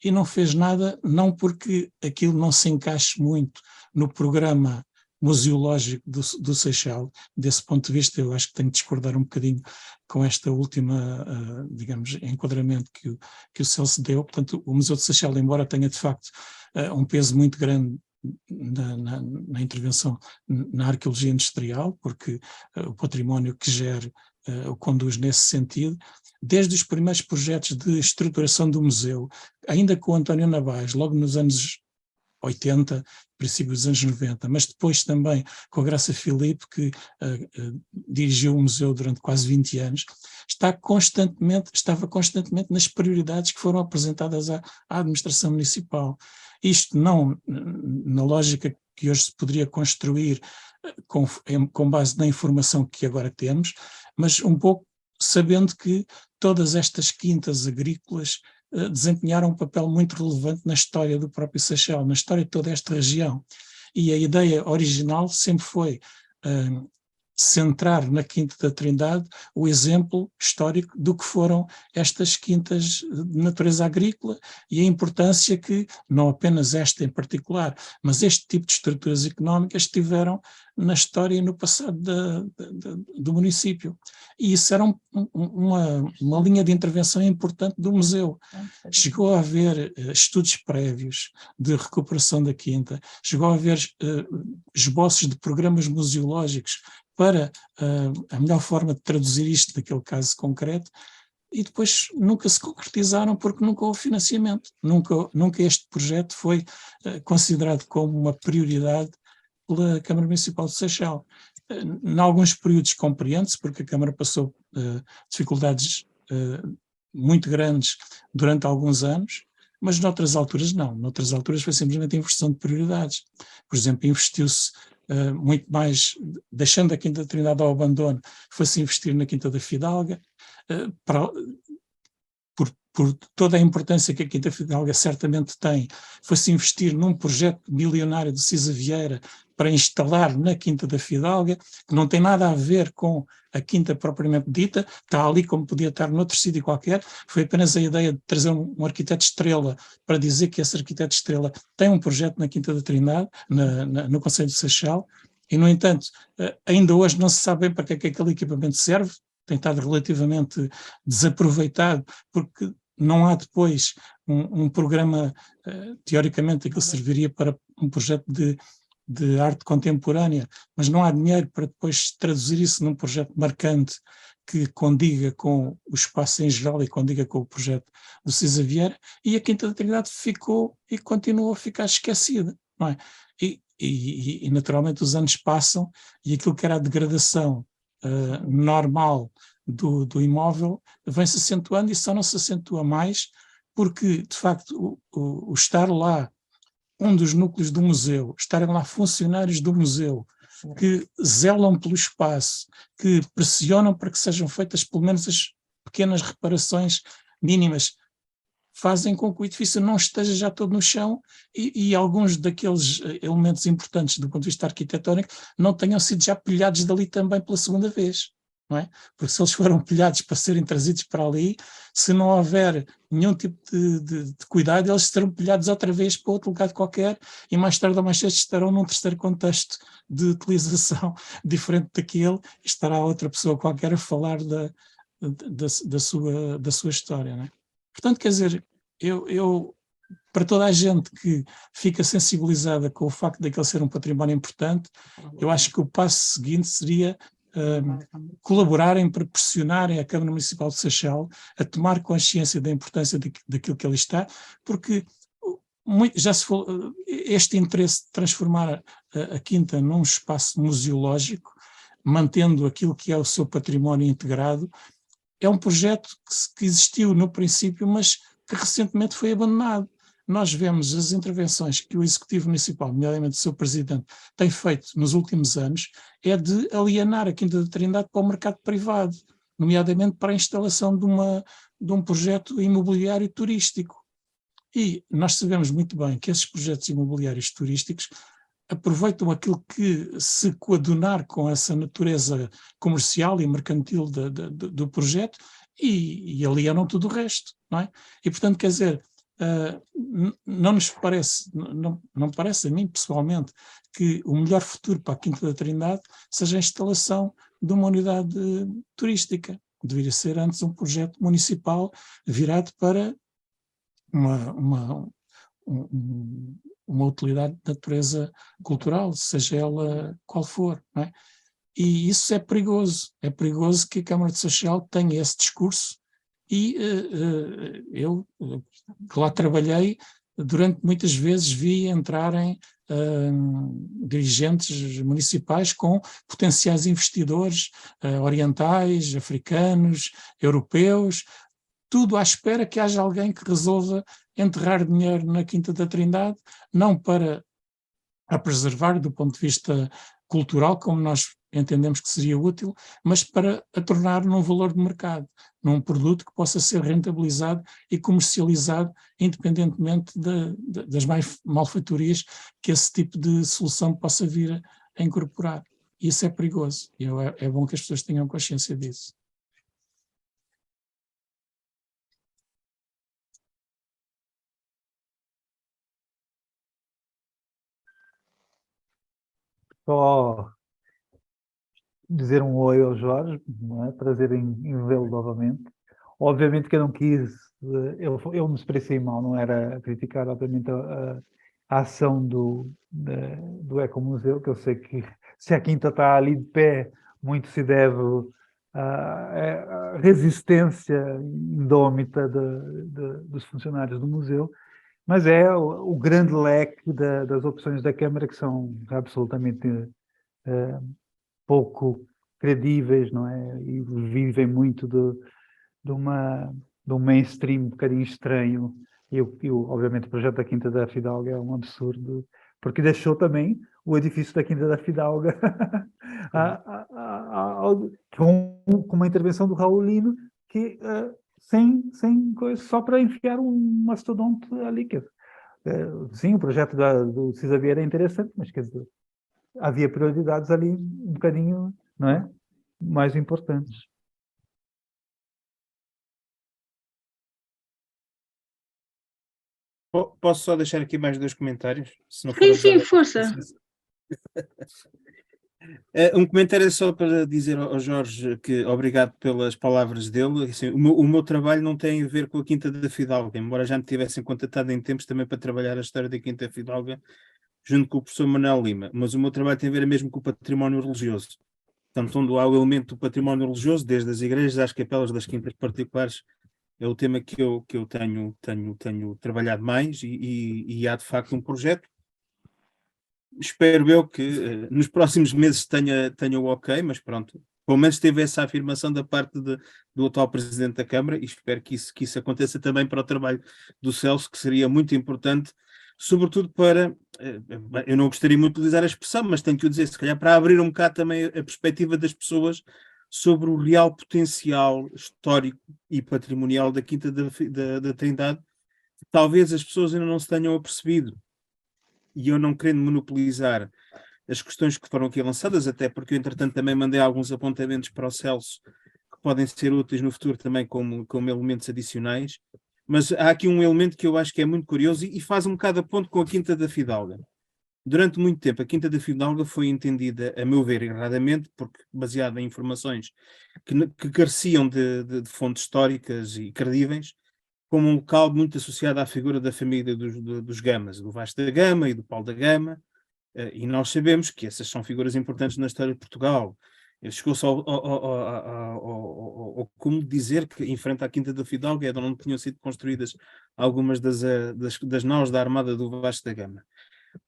E não fez nada, não porque aquilo não se encaixe muito no programa museológico do Seixal. Desse ponto de vista, eu acho que tenho de discordar um bocadinho com esta última, digamos, enquadramento que o Celso deu. Portanto, o Museu de Seixal, embora tenha de facto um peso muito grande na intervenção na arqueologia industrial, porque o património que gera o conduz nesse sentido, desde os primeiros projetos de estruturação do museu, ainda com o António Navais, logo nos anos 80, princípio dos anos 90, mas depois também com a Graça Filipe, que dirigiu o museu durante quase 20 anos, estava constantemente nas prioridades que foram apresentadas à administração municipal. Isto não na lógica que hoje se poderia construir com base na informação que agora temos, mas um pouco sabendo que todas estas quintas agrícolas desempenharam um papel muito relevante na história do próprio Seixal, na história de toda esta região. E a ideia original sempre foi centrar na Quinta da Trindade o exemplo histórico do que foram estas quintas de natureza agrícola e a importância que, não apenas esta em particular, mas este tipo de estruturas económicas tiveram na história e no passado do município. E isso era uma linha de intervenção importante do museu. Chegou a haver estudos prévios de recuperação da quinta, chegou a haver esboços de programas museológicos para a melhor forma de traduzir isto naquele caso concreto, e depois nunca se concretizaram porque nunca houve financiamento. Nunca este projeto foi considerado como uma prioridade pela Câmara Municipal de Seixal. Em alguns períodos compreende-se, porque a Câmara passou dificuldades muito grandes durante alguns anos, mas noutras alturas não. Noutras alturas foi simplesmente a inversão de prioridades. Por exemplo, investiu-se muito mais, deixando a Quinta da Trindade ao abandono, foi-se investir na Quinta da Fidalga, por toda a importância que a Quinta Fidalga certamente tem, foi-se investir num projeto milionário de Cisa Vieira para instalar na Quinta da Fidalga, que não tem nada a ver com a Quinta propriamente dita, está ali como podia estar noutro sítio qualquer, foi apenas a ideia de trazer um arquiteto estrela para dizer que esse arquiteto estrela tem um projeto na Quinta da Trindade, no Concelho de Seixal, e no entanto, ainda hoje não se sabe bem para que é que aquele equipamento serve, tem estado relativamente desaproveitado, porque não há depois um programa, teoricamente aquilo serviria para um projeto de arte contemporânea, mas não há dinheiro para depois traduzir isso num projeto marcante que condiga com o espaço em geral e condiga com o projeto do Cisa Vieira, e a Quinta da Trindade ficou e continuou a ficar esquecida, não é? E naturalmente os anos passam e aquilo que era a degradação normal do imóvel vem-se acentuando e só não se acentua mais porque, de facto, o estar lá um dos núcleos do museu, estarem lá funcionários do museu que zelam pelo espaço, que pressionam para que sejam feitas pelo menos as pequenas reparações mínimas, fazem com que o edifício não esteja já todo no chão e alguns daqueles elementos importantes do ponto de vista arquitetónico não tenham sido já pilhados dali também pela segunda vez. Não é? Porque se eles foram pilhados para serem trazidos para ali, se não houver nenhum tipo de cuidado, eles serão pilhados outra vez para outro lugar qualquer e mais tarde ou mais cedo estarão num terceiro contexto de utilização diferente daquele e estará outra pessoa qualquer a falar da sua história. Não é? Portanto, quer dizer, eu para toda a gente que fica sensibilizada com o facto de aquele ser um património importante, eu acho que o passo seguinte seria colaborarem para pressionarem a Câmara Municipal de Seixal a tomar consciência da importância daquilo que ali está, porque já se falou, este interesse de transformar a Quinta num espaço museológico, mantendo aquilo que é o seu património integrado, é um projeto que existiu no princípio, mas que recentemente foi abandonado. Nós vemos as intervenções que o Executivo Municipal, nomeadamente o seu Presidente, tem feito nos últimos anos, é de alienar a Quinta da Trindade para o mercado privado. nomeadamente para a instalação de um projeto imobiliário turístico. E nós sabemos muito bem que esses projetos imobiliários turísticos aproveitam aquilo que se coadunar com essa natureza comercial e mercantil do projeto e alienam tudo o resto, não é? E, portanto, quer dizer, não nos parece, não parece a mim pessoalmente, que o melhor futuro para a Quinta da Trindade seja a instalação de uma unidade turística. Deveria ser antes um projeto municipal virado para uma utilidade de natureza cultural, seja ela qual for, não é? E isso é perigoso que a Câmara de Seixal tenha esse discurso e eu, que lá trabalhei, durante muitas vezes vi entrarem dirigentes municipais com potenciais investidores orientais, africanos, europeus, tudo à espera que haja alguém que resolva enterrar dinheiro na Quinta da Trindade, não para a preservar do ponto de vista cultural, como nós entendemos que seria útil, mas para a tornar num valor de mercado, num produto que possa ser rentabilizado e comercializado, independentemente das malfeitorias que esse tipo de solução possa vir a incorporar. Isso é perigoso e é bom que as pessoas tenham consciência disso. Só dizer um oi ao Jorge, não é? Prazer em vê-lo novamente. Obviamente que eu não quis, eu me expressei mal, não era criticar, obviamente, a ação do Ecomuseu, que eu sei que se a Quinta está ali de pé, muito se deve à resistência indómita dos funcionários do museu, mas é o grande leque das opções da Câmara que são absolutamente pouco credíveis, não é? E vivem muito de um mainstream um bocadinho estranho. Obviamente, o projeto da Quinta da Fidalga é um absurdo, porque deixou também o edifício da Quinta da Fidalga com uma intervenção do Raulino, que sem coisa, só para enfiar um mastodonte ali. Sim, o projeto do Cisa Vieira é interessante, mas quer dizer, havia prioridades ali um bocadinho, não é? Mais importantes. Posso só deixar aqui mais 2 comentários? Se não for Sim, abusado. sim, força. Um comentário é só para dizer ao Jorge que obrigado pelas palavras dele. Assim, o meu trabalho não tem a ver com a Quinta da Fidalga, embora já me tivessem contatado em tempos também para trabalhar a história da Quinta da Fidalga junto com o professor Manuel Lima, mas o meu trabalho tem a ver mesmo com o património religioso. Portanto, onde há o elemento do património religioso, desde as igrejas às capelas das quintas particulares, é o tema que eu tenho trabalhado mais e há de facto um projeto. Espero eu que nos próximos meses tenha o ok, mas pronto, pelo menos teve essa afirmação da parte do atual Presidente da Câmara e espero que isso aconteça também para o trabalho do Celso, que seria muito importante, sobretudo para, eu não gostaria muito de utilizar a expressão, mas tenho que o dizer, se calhar para abrir um bocado também a perspectiva das pessoas sobre o real potencial histórico e patrimonial da Quinta da Trindade, que talvez as pessoas ainda não se tenham apercebido. E eu não querendo monopolizar as questões que foram aqui lançadas, até porque eu, entretanto, também mandei alguns apontamentos para o Celso que podem ser úteis no futuro também como elementos adicionais, mas há aqui um elemento que eu acho que é muito curioso e faz um bocado a ponto com a Quinta da Fidalga. Durante muito tempo, a Quinta da Fidalga foi entendida, a meu ver, erradamente, porque baseada em informações que careciam de fontes históricas e credíveis, como um local muito associado à figura da família dos Gamas, do Vasco da Gama e do Paulo da Gama, e nós sabemos que essas são figuras importantes na história de Portugal. Chegou-se ao como dizer que em frente à Quinta da Fidalga é de onde tinham sido construídas algumas das naus da armada do Vasco da Gama.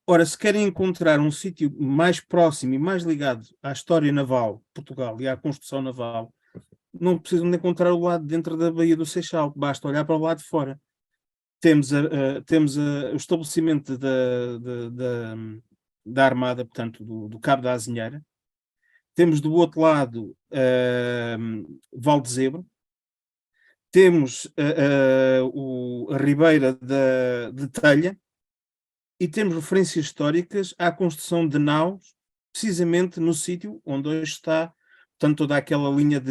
Ora, se querem encontrar um sítio mais próximo e mais ligado à história naval de Portugal e à construção naval, não precisam de encontrar o lado dentro da Baía do Seixal, basta olhar para o lado de fora. Temos o estabelecimento da Armada, portanto, do Cabo da Azinheira, temos do outro lado Val de Zebra, temos a Ribeira de Telha, e temos referências históricas à construção de naus, precisamente no sítio onde hoje está, portanto, toda aquela linha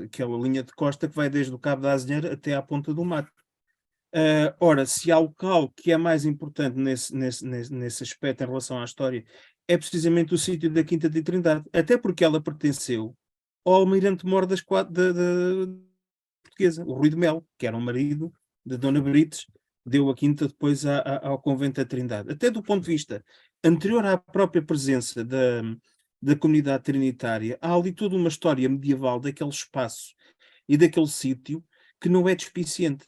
aquela linha de costa que vai desde o Cabo da Azinheira até à Ponta do Mato. Ora, se há local que é mais importante nesse aspecto em relação à história, é precisamente o sítio da Quinta de Trindade, até porque ela pertenceu ao almirante-mor da portuguesa, o Rui de Melo, que era um marido de Dona Brites, deu a quinta depois ao convento da Trindade. Até do ponto de vista anterior à própria presença da comunidade trinitária, há ali toda uma história medieval daquele espaço e daquele sítio que não é despiciente.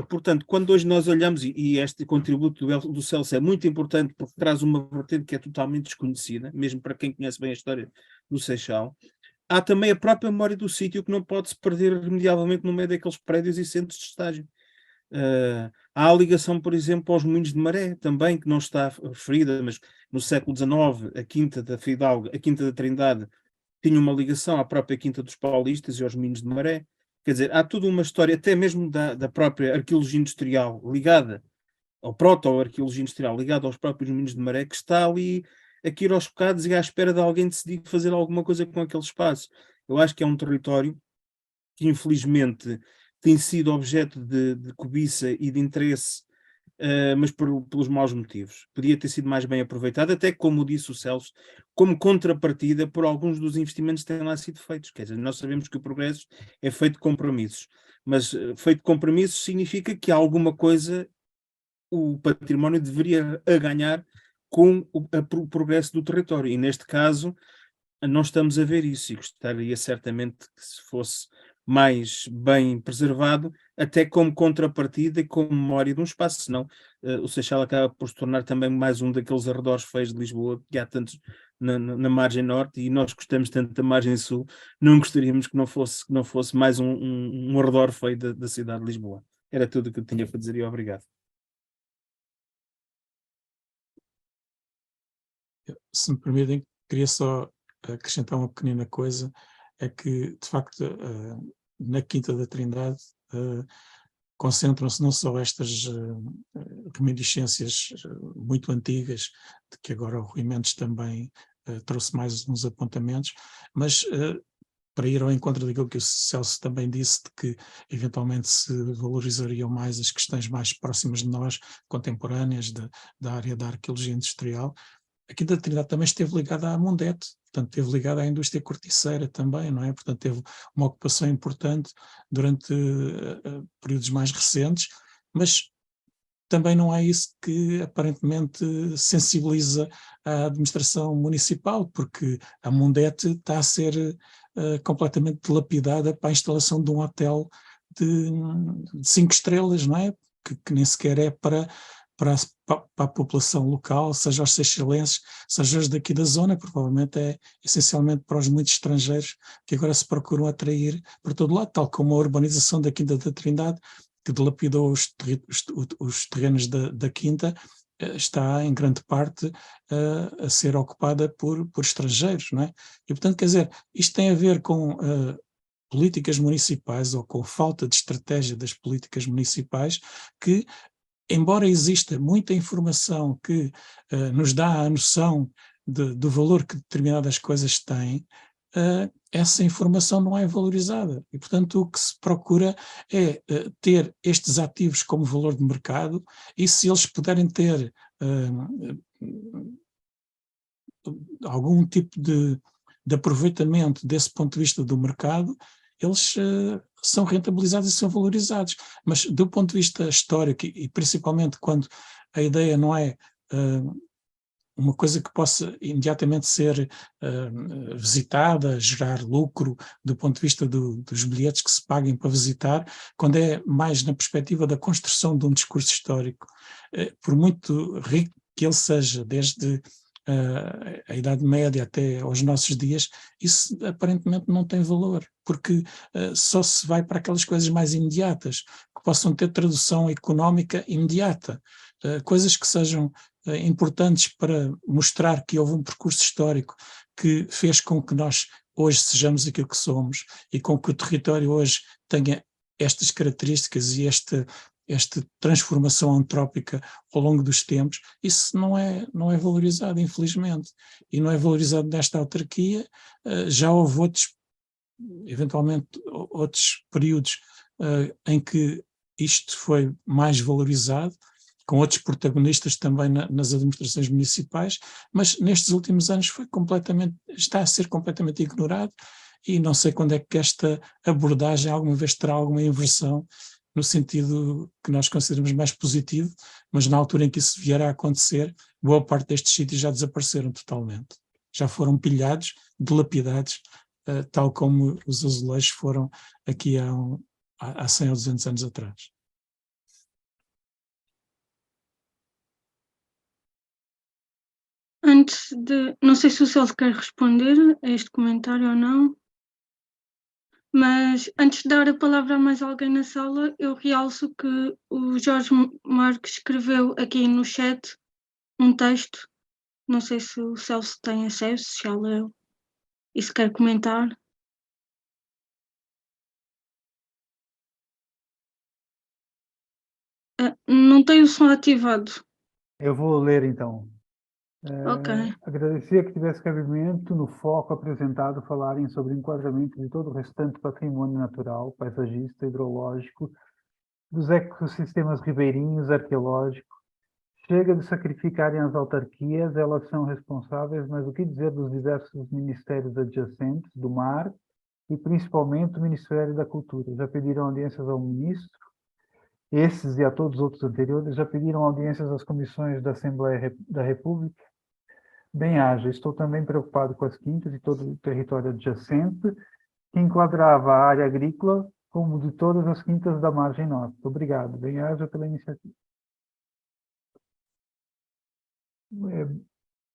Portanto, quando hoje nós olhamos, e este contributo do Celso é muito importante porque traz uma vertente que é totalmente desconhecida, mesmo para quem conhece bem a história do Seixal, há também a própria memória do sítio que não pode se perder irremediavelmente no meio daqueles prédios e centros de estágio. Há a ligação, por exemplo, aos Moinhos de Maré, também, que não está referida, mas no século XIX, a Quinta da Fidalga, a Quinta da Trindade, tinha uma ligação à própria Quinta dos Paulistas e aos Moinhos de Maré. Quer dizer, há toda uma história, até mesmo da própria arqueologia industrial ligada, ou proto-arqueologia industrial ligada aos próprios Moinhos de Maré, que está ali a cair aos bocados e à espera de alguém decidir fazer alguma coisa com aquele espaço. Eu acho que é um território que, infelizmente, tem sido objeto de cobiça e de interesse, mas pelos maus motivos. Podia ter sido mais bem aproveitado, até como disse o Celso, como contrapartida por alguns dos investimentos que têm lá sido feitos. Quer dizer, nós sabemos que o progresso é feito de compromissos, mas feito de compromissos significa que alguma coisa o património deveria ganhar com o progresso do território. E neste caso, não estamos a ver isso, e gostaria certamente que se fosse mais bem preservado, até como contrapartida e como memória de um espaço, senão o Seixal acaba por se tornar também mais um daqueles arredores feios de Lisboa, que há tantos na margem norte, e nós gostamos tanto da margem sul, não gostaríamos que não fosse mais um arredor feio da cidade de Lisboa. Era tudo o que eu tinha para dizer e obrigado. Se me permitem, queria só acrescentar uma pequenina coisa, é que, de facto, na Quinta da Trindade concentram-se não só estas reminiscências muito antigas, de que agora o Rui Mendes também trouxe mais uns apontamentos, mas para ir ao encontro daquilo que o Celso também disse, de que eventualmente se valorizariam mais as questões mais próximas de nós, contemporâneas, da área da arqueologia industrial. A Quinta da Trindade também esteve ligada à Mondete, portanto esteve ligada à indústria corticeira também, não é? Portanto teve uma ocupação importante durante períodos mais recentes, mas também não é isso que aparentemente sensibiliza a administração municipal, porque a Mondete está a ser completamente dilapidada para a instalação de um hotel de 5 estrelas, não é? Que nem sequer é para a população local, seja os seixalenses, seja os daqui da zona, provavelmente é essencialmente para os muitos estrangeiros que agora se procuram atrair por todo lado, tal como a urbanização da Quinta da Trindade, que dilapidou os terrenos da Quinta, está em grande parte a ser ocupada por estrangeiros, não é? E portanto, quer dizer, isto tem a ver com políticas municipais ou com falta de estratégia das políticas municipais que, embora exista muita informação que nos dá a noção do valor que determinadas coisas têm, essa informação não é valorizada. E, portanto, o que se procura é ter estes ativos como valor de mercado, e se eles puderem ter algum tipo de aproveitamento desse ponto de vista do mercado, eles são rentabilizados e são valorizados. Mas do ponto de vista histórico, e principalmente quando a ideia não é uma coisa que possa imediatamente ser visitada, gerar lucro do ponto de vista dos bilhetes que se paguem para visitar, quando é mais na perspectiva da construção de um discurso histórico, por muito rico que ele seja, desde a Idade Média até aos nossos dias, isso aparentemente não tem valor, porque só se vai para aquelas coisas mais imediatas, que possam ter tradução económica imediata, coisas que sejam importantes para mostrar que houve um percurso histórico que fez com que nós hoje sejamos aquilo que somos e com que o território hoje tenha estas características e esta transformação antrópica ao longo dos tempos, isso não é valorizado, infelizmente, e não é valorizado nesta autarquia. Já houve eventualmente outros períodos em que isto foi mais valorizado, com outros protagonistas também nas administrações municipais, mas nestes últimos anos está a ser completamente ignorado, e não sei quando é que esta abordagem alguma vez terá alguma inversão, no sentido que nós consideramos mais positivo, mas na altura em que isso vier a acontecer, boa parte destes sítios já desapareceram totalmente. Já foram pilhados, dilapidados, tal como os azulejos foram aqui há 100 ou 200 anos atrás. Antes de. Não sei se o Celso quer responder a este comentário ou não, mas antes de dar a palavra a mais alguém na sala, eu realço que o Jorge Marques escreveu aqui no chat um texto. Não sei se o Celso tem acesso, se já leu e se quer comentar. Não tem o som ativado. Eu vou ler então. Ok. Agradecia que tivesse cabimento no foco apresentado falarem sobre o enquadramento de todo o restante património natural, paisagista, hidrológico, dos ecossistemas ribeirinhos, arqueológico. Chega de sacrificarem as autarquias, elas são responsáveis, mas o que dizer dos diversos ministérios adjacentes, do mar e principalmente o Ministério da Cultura? Já pediram audiências ao ministro? Esses e a todos os outros anteriores já pediram audiências às comissões da Assembleia da República? Bem haja, estou também preocupado com as quintas e todo o território adjacente, que enquadrava a área agrícola como de todas as quintas da margem norte. Obrigado, bem haja pela iniciativa.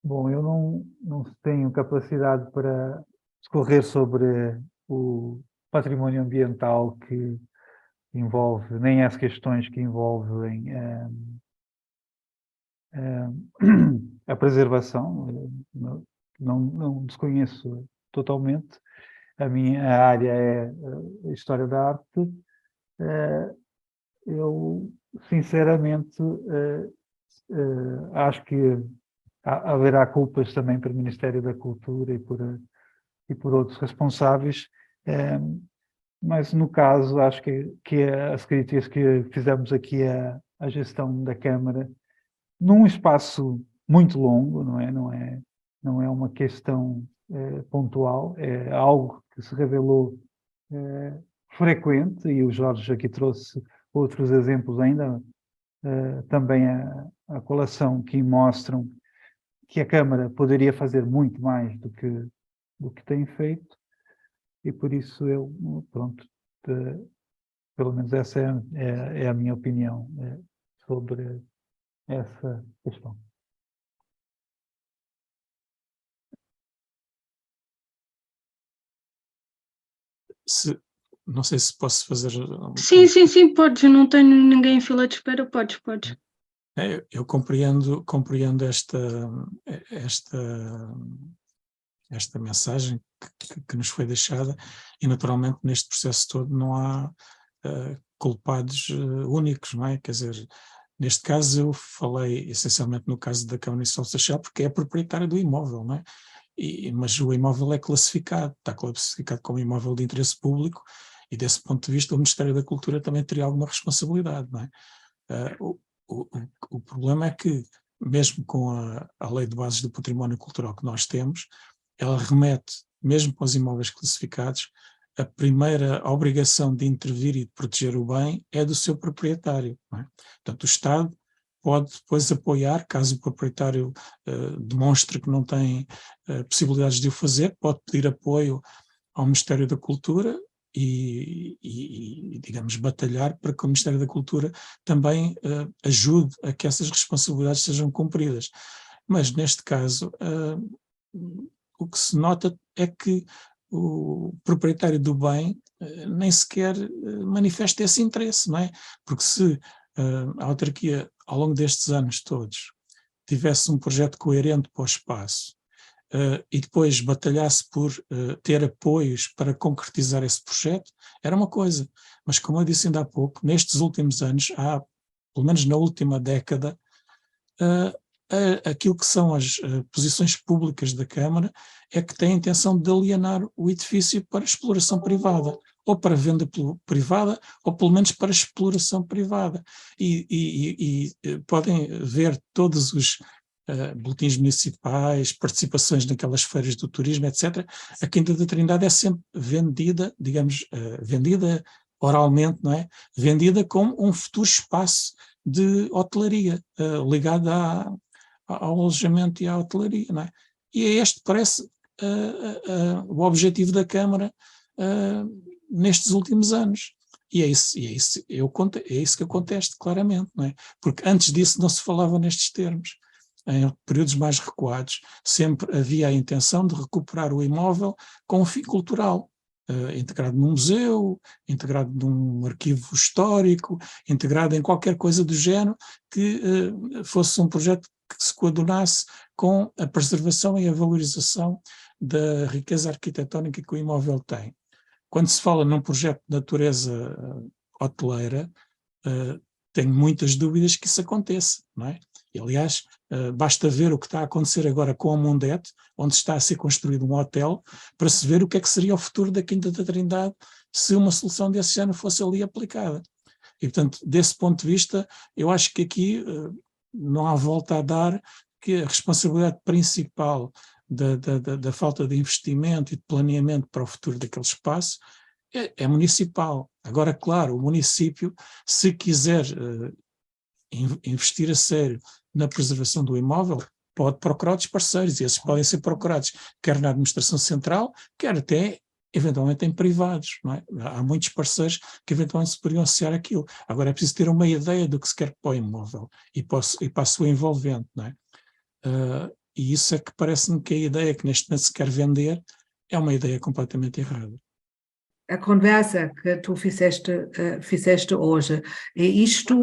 Bom, eu não tenho capacidade para discorrer sobre o património ambiental que envolve, nem as questões que envolvem a preservação. Não desconheço totalmente. A minha área é a história da arte. Eu, sinceramente, acho que haverá culpas também para o Ministério da Cultura e por outros responsáveis, mas no caso acho que as críticas que fizemos aqui à gestão da Câmara, num espaço muito longo, não é uma questão pontual, é algo que se revelou frequente, e o Jorge aqui trouxe outros exemplos ainda, também a colação, que mostram que a Câmara poderia fazer muito mais do que tem feito, e por isso eu, pronto, pelo menos essa é a minha opinião sobre essa questão. Não sei se posso fazer... Sim, podes. Não tenho ninguém em fila de espera. Podes. Eu compreendo esta mensagem que nos foi deixada, e naturalmente neste processo todo não há culpados únicos, não é? Quer dizer, neste caso eu falei essencialmente no caso da Câmara Municipal de Seixal, porque é proprietária do imóvel, não é? Mas o imóvel está classificado como imóvel de interesse público, e desse ponto de vista o Ministério da Cultura também teria alguma responsabilidade, não é? O problema é que, mesmo com a Lei de Bases do Património Cultural que nós temos, ela remete, mesmo para os imóveis classificados, a primeira obrigação de intervir e de proteger o bem é do seu proprietário, não é? Portanto, o Estado pode depois apoiar, caso o proprietário demonstre que não tem possibilidades de o fazer, pode pedir apoio ao Ministério da Cultura e digamos, batalhar para que o Ministério da Cultura também ajude a que essas responsabilidades sejam cumpridas. Mas, neste caso, o que se nota é que o proprietário do bem nem sequer manifesta esse interesse, não é? Porque se a autarquia, ao longo destes anos todos, tivesse um projeto coerente para o espaço e depois batalhasse por ter apoios para concretizar esse projeto, era uma coisa. Mas como eu disse ainda há pouco, nestes últimos anos, pelo menos na última década, aquilo que são as posições públicas da Câmara é que tem a intenção de alienar o edifício para exploração privada, ou para venda privada, ou pelo menos para exploração privada. E podem ver todos os boletins municipais, participações naquelas feiras do turismo, etc. A Quinta da Trindade é sempre vendida, digamos, vendida oralmente, não é? Vendida como um futuro espaço de hotelaria, ligado ao alojamento e à hotelaria, não é? E este parece o objetivo da Câmara nestes últimos anos. E é isso que eu contesto claramente, não é? Porque antes disso não se falava nestes termos. Em períodos mais recuados, sempre havia a intenção de recuperar o imóvel com um fim cultural, integrado num museu, integrado num arquivo histórico, integrado em qualquer coisa do género que fosse um projeto que se coadunasse com a preservação e a valorização da riqueza arquitetónica que o imóvel tem. Quando se fala num projeto de natureza hoteleira, tenho muitas dúvidas que isso aconteça, não é? E, aliás, basta ver o que está a acontecer agora com a Mondete, onde está a ser construído um hotel, para se ver o que é que seria o futuro da Quinta da Trindade se uma solução desse género fosse ali aplicada. E, portanto, desse ponto de vista, eu acho que aqui não há volta a dar, que a responsabilidade principal da falta de investimento e de planeamento para o futuro daquele espaço é municipal. Agora, claro, o município, se quiser investir a sério na preservação do imóvel, pode procurar outros parceiros, e esses podem ser procurados quer na administração central, quer até eventualmente em privados, não é? Há muitos parceiros que eventualmente se poderiam associar àquilo. Agora é preciso ter uma ideia do que se quer para o imóvel e para a sua envolvente, não é? E isso é que parece-me que a ideia que neste momento se quer vender é uma ideia completamente errada. A conversa que tu fizeste hoje, é isto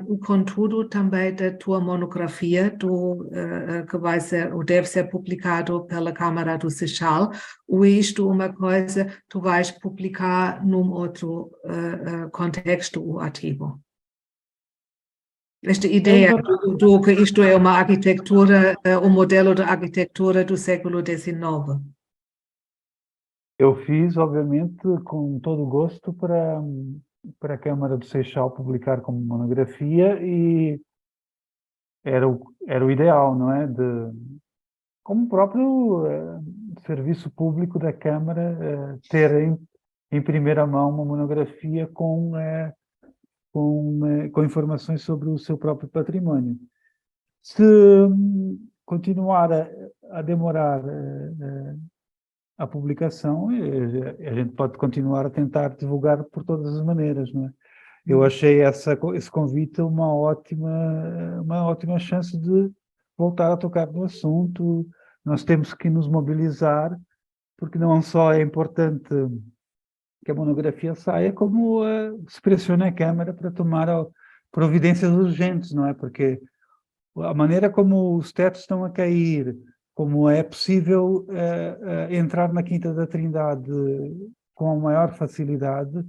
o conteúdo também da tua monografia, que vai ser, ou deve ser publicado pela Câmara do Seixal, ou é isto uma coisa que tu vais publicar num outro contexto ou artigo? Esta ideia do que isto é uma arquitetura, um modelo de arquitetura do século XIX. Eu fiz, obviamente, com todo o gosto para a Câmara do Seixal publicar como monografia, e era o ideal, não é? Como o próprio serviço público da Câmara ter em primeira mão uma monografia com informações sobre o seu próprio património. Se continuar a demorar a publicação, a gente pode continuar a tentar divulgar por todas as maneiras, não é? Eu achei esse convite uma ótima chance de voltar a tocar no assunto. Nós temos que nos mobilizar, porque não só é importante que a monografia saia, como se pressiona a Câmara para tomar providências urgentes, não é? Porque a maneira como os tetos estão a cair, como é possível entrar na Quinta da Trindade com a maior facilidade,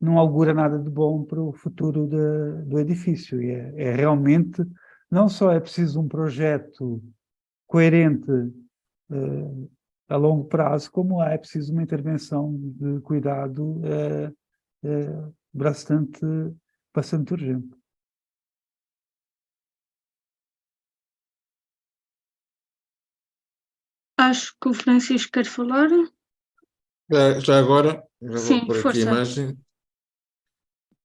não augura nada de bom para o futuro do edifício. E realmente, não só é preciso um projeto coerente a longo prazo, como é preciso uma intervenção de cuidado bastante urgente. Acho que o Francisco quer falar. Já agora, já vou Sim, pôr aqui força. a imagem.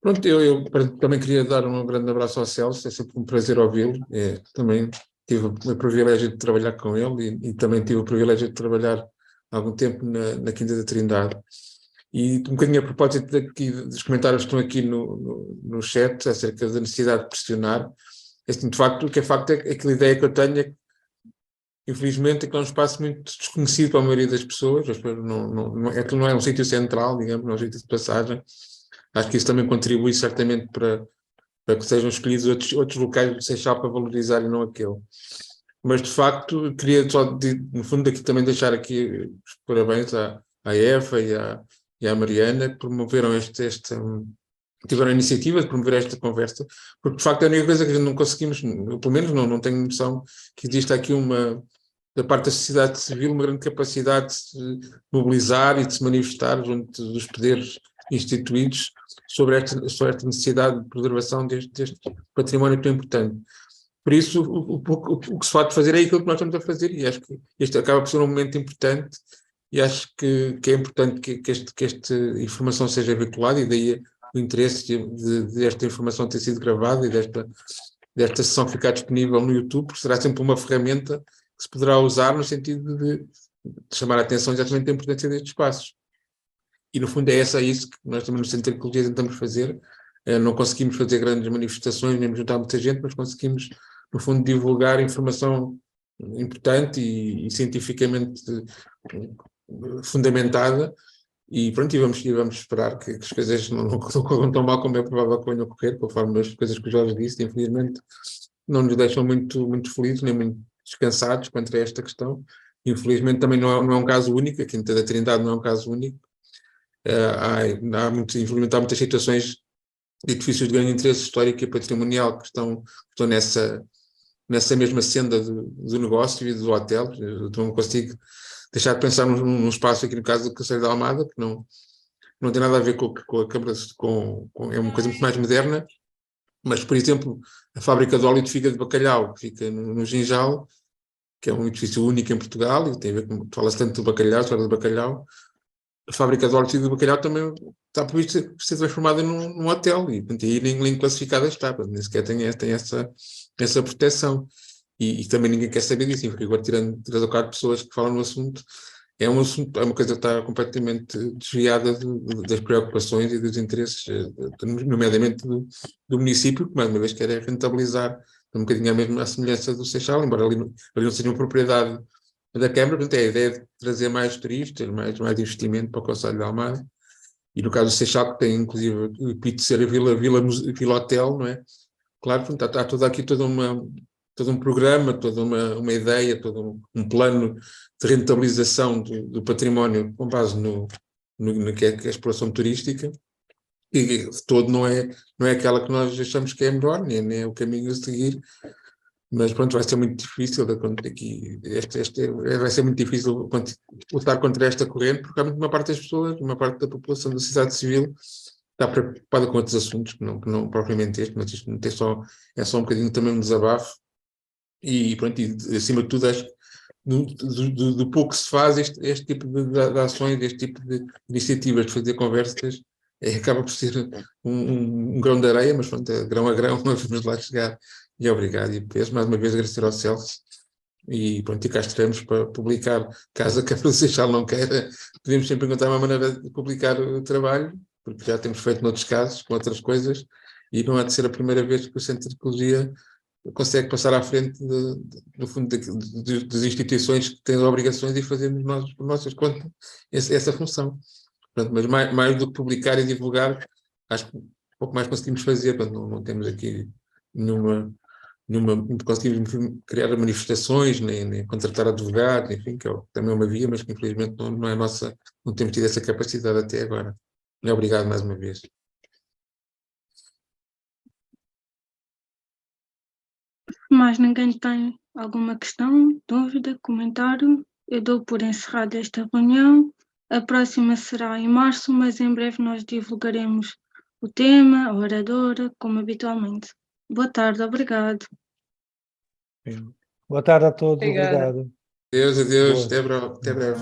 Pronto, eu também queria dar um grande abraço ao Celso, é sempre um prazer ouvi-lo. Também tive o privilégio de trabalhar com ele e também tive o privilégio de trabalhar há algum tempo na Quinta da Trindade. E um bocadinho a propósito dos comentários que estão aqui no chat, acerca da necessidade de pressionar, de facto, o que é facto é que aquela ideia que eu tenho é que, infelizmente, é que é um espaço muito desconhecido para a maioria das pessoas. Aquilo não é um sítio central, digamos, não é um sítio de passagem. Acho que isso também contribui certamente para para que sejam escolhidos outros locais do Seixal para valorizar e não aquele. Mas, de facto, queria só, no fundo, aqui também deixar aqui os parabéns à Eva e à Mariana, que promoveram tiveram a iniciativa de promover esta conversa, porque, de facto, é a única coisa que a gente não conseguimos, eu, pelo menos não tenho noção que existe aqui da parte da sociedade civil, uma grande capacidade de se mobilizar e de se manifestar junto dos poderes instituídos sobre esta necessidade de preservação deste património tão importante. Por isso, o que se pode fazer é aquilo que nós estamos a fazer, e acho que este acaba por ser um momento importante, e acho que é importante que esta informação seja veiculada, e daí o interesse desta informação ter sido gravada e desta sessão ficar disponível no YouTube, porque será sempre uma ferramenta que se poderá usar no sentido de chamar a atenção exatamente da importância destes espaços. E, no fundo, é isso que nós também no Centro de Ecologia tentamos fazer. Não conseguimos fazer grandes manifestações, nem juntar muita gente, mas conseguimos, no fundo, divulgar informação importante e cientificamente fundamentada, e pronto, e vamos esperar que as coisas não corram tão mal como é provável que venham a ocorrer, conforme as coisas que o Jorge disse, infelizmente não nos deixam muito, muito felizes, nem muito descansados quanto a esta questão. Infelizmente também não é um caso único, a Quinta da Trindade não é um caso único. Infelizmente há muitas situações de edifícios de grande interesse histórico e patrimonial que estão nessa mesma senda do negócio e do hotel. Eu não consigo deixar de pensar num espaço aqui no caso do Conselho de Almada, que não tem nada a ver com a Câmara, é uma coisa muito mais moderna, mas, por exemplo, a fábrica de óleo de fígado de bacalhau, que fica no Ginjal, que é um edifício único em Portugal, e tem a ver com, fala-se tanto do bacalhau, história do bacalhau. A fábrica de óleo de fígado de bacalhau também está previsto ser transformada num hotel, e aí nem classificada está, nem sequer tem essa proteção. E também ninguém quer saber disso, porque agora, tirando 3 ou 4 pessoas que falam no assunto, é uma coisa que está completamente desviada das preocupações e dos interesses, nomeadamente do município, que mais uma vez quer rentabilizar um bocadinho a mesma semelhança do Seixal, embora ali não seja uma propriedade da Câmara. Portanto, é a ideia de trazer mais turistas, mais investimento para o Conselho de Almada, e no caso do Seixal, que tem inclusive o epíteto de ser a Vila Hotel, não é? Claro, portanto, há todo um programa, toda uma ideia, todo um plano de rentabilização do património com base no que é a exploração turística, e todo não é aquela que nós achamos que é melhor, nem é o caminho a seguir, mas pronto, vai ser muito difícil vai ser muito difícil lutar contra esta corrente, porque há uma parte das pessoas, uma parte da população da sociedade civil está preocupada com outros assuntos que não propriamente este, mas isto é só um bocadinho também um desabafo. E pronto, e acima de tudo, acho que do pouco que se faz este tipo de ações, este tipo de iniciativas, de fazer conversas, acaba por ser um grão de areia, mas pronto, grão a grão, vamos lá chegar. E obrigado, e depois, mais uma vez, agradecer ao Celso, e pronto, e cá estaremos para publicar, caso a Câmara de Seixal não queira, podemos sempre encontrar uma maneira de publicar o trabalho, porque já temos feito noutros casos, com outras coisas, e não há de ser a primeira vez que o Centro de Ecologia consegue passar à frente, no fundo, das instituições que têm obrigações, e fazermos nós, por nossas contas, essa função. Portanto, mas mais do que publicar e divulgar, acho que pouco mais conseguimos fazer. Portanto, não temos aqui não conseguimos criar manifestações, nem contratar advogados, enfim, que também é uma via, mas que infelizmente não é nossa, não temos tido essa capacidade até agora. E obrigado mais uma vez. Mais ninguém tem alguma questão, dúvida, comentário? Eu dou por encerrada esta reunião. A próxima será em março, mas em breve nós divulgaremos o tema, a oradora, como habitualmente. Boa tarde, obrigado. Boa tarde a todos, Obrigada. obrigado. Adeus, Boa. até breve.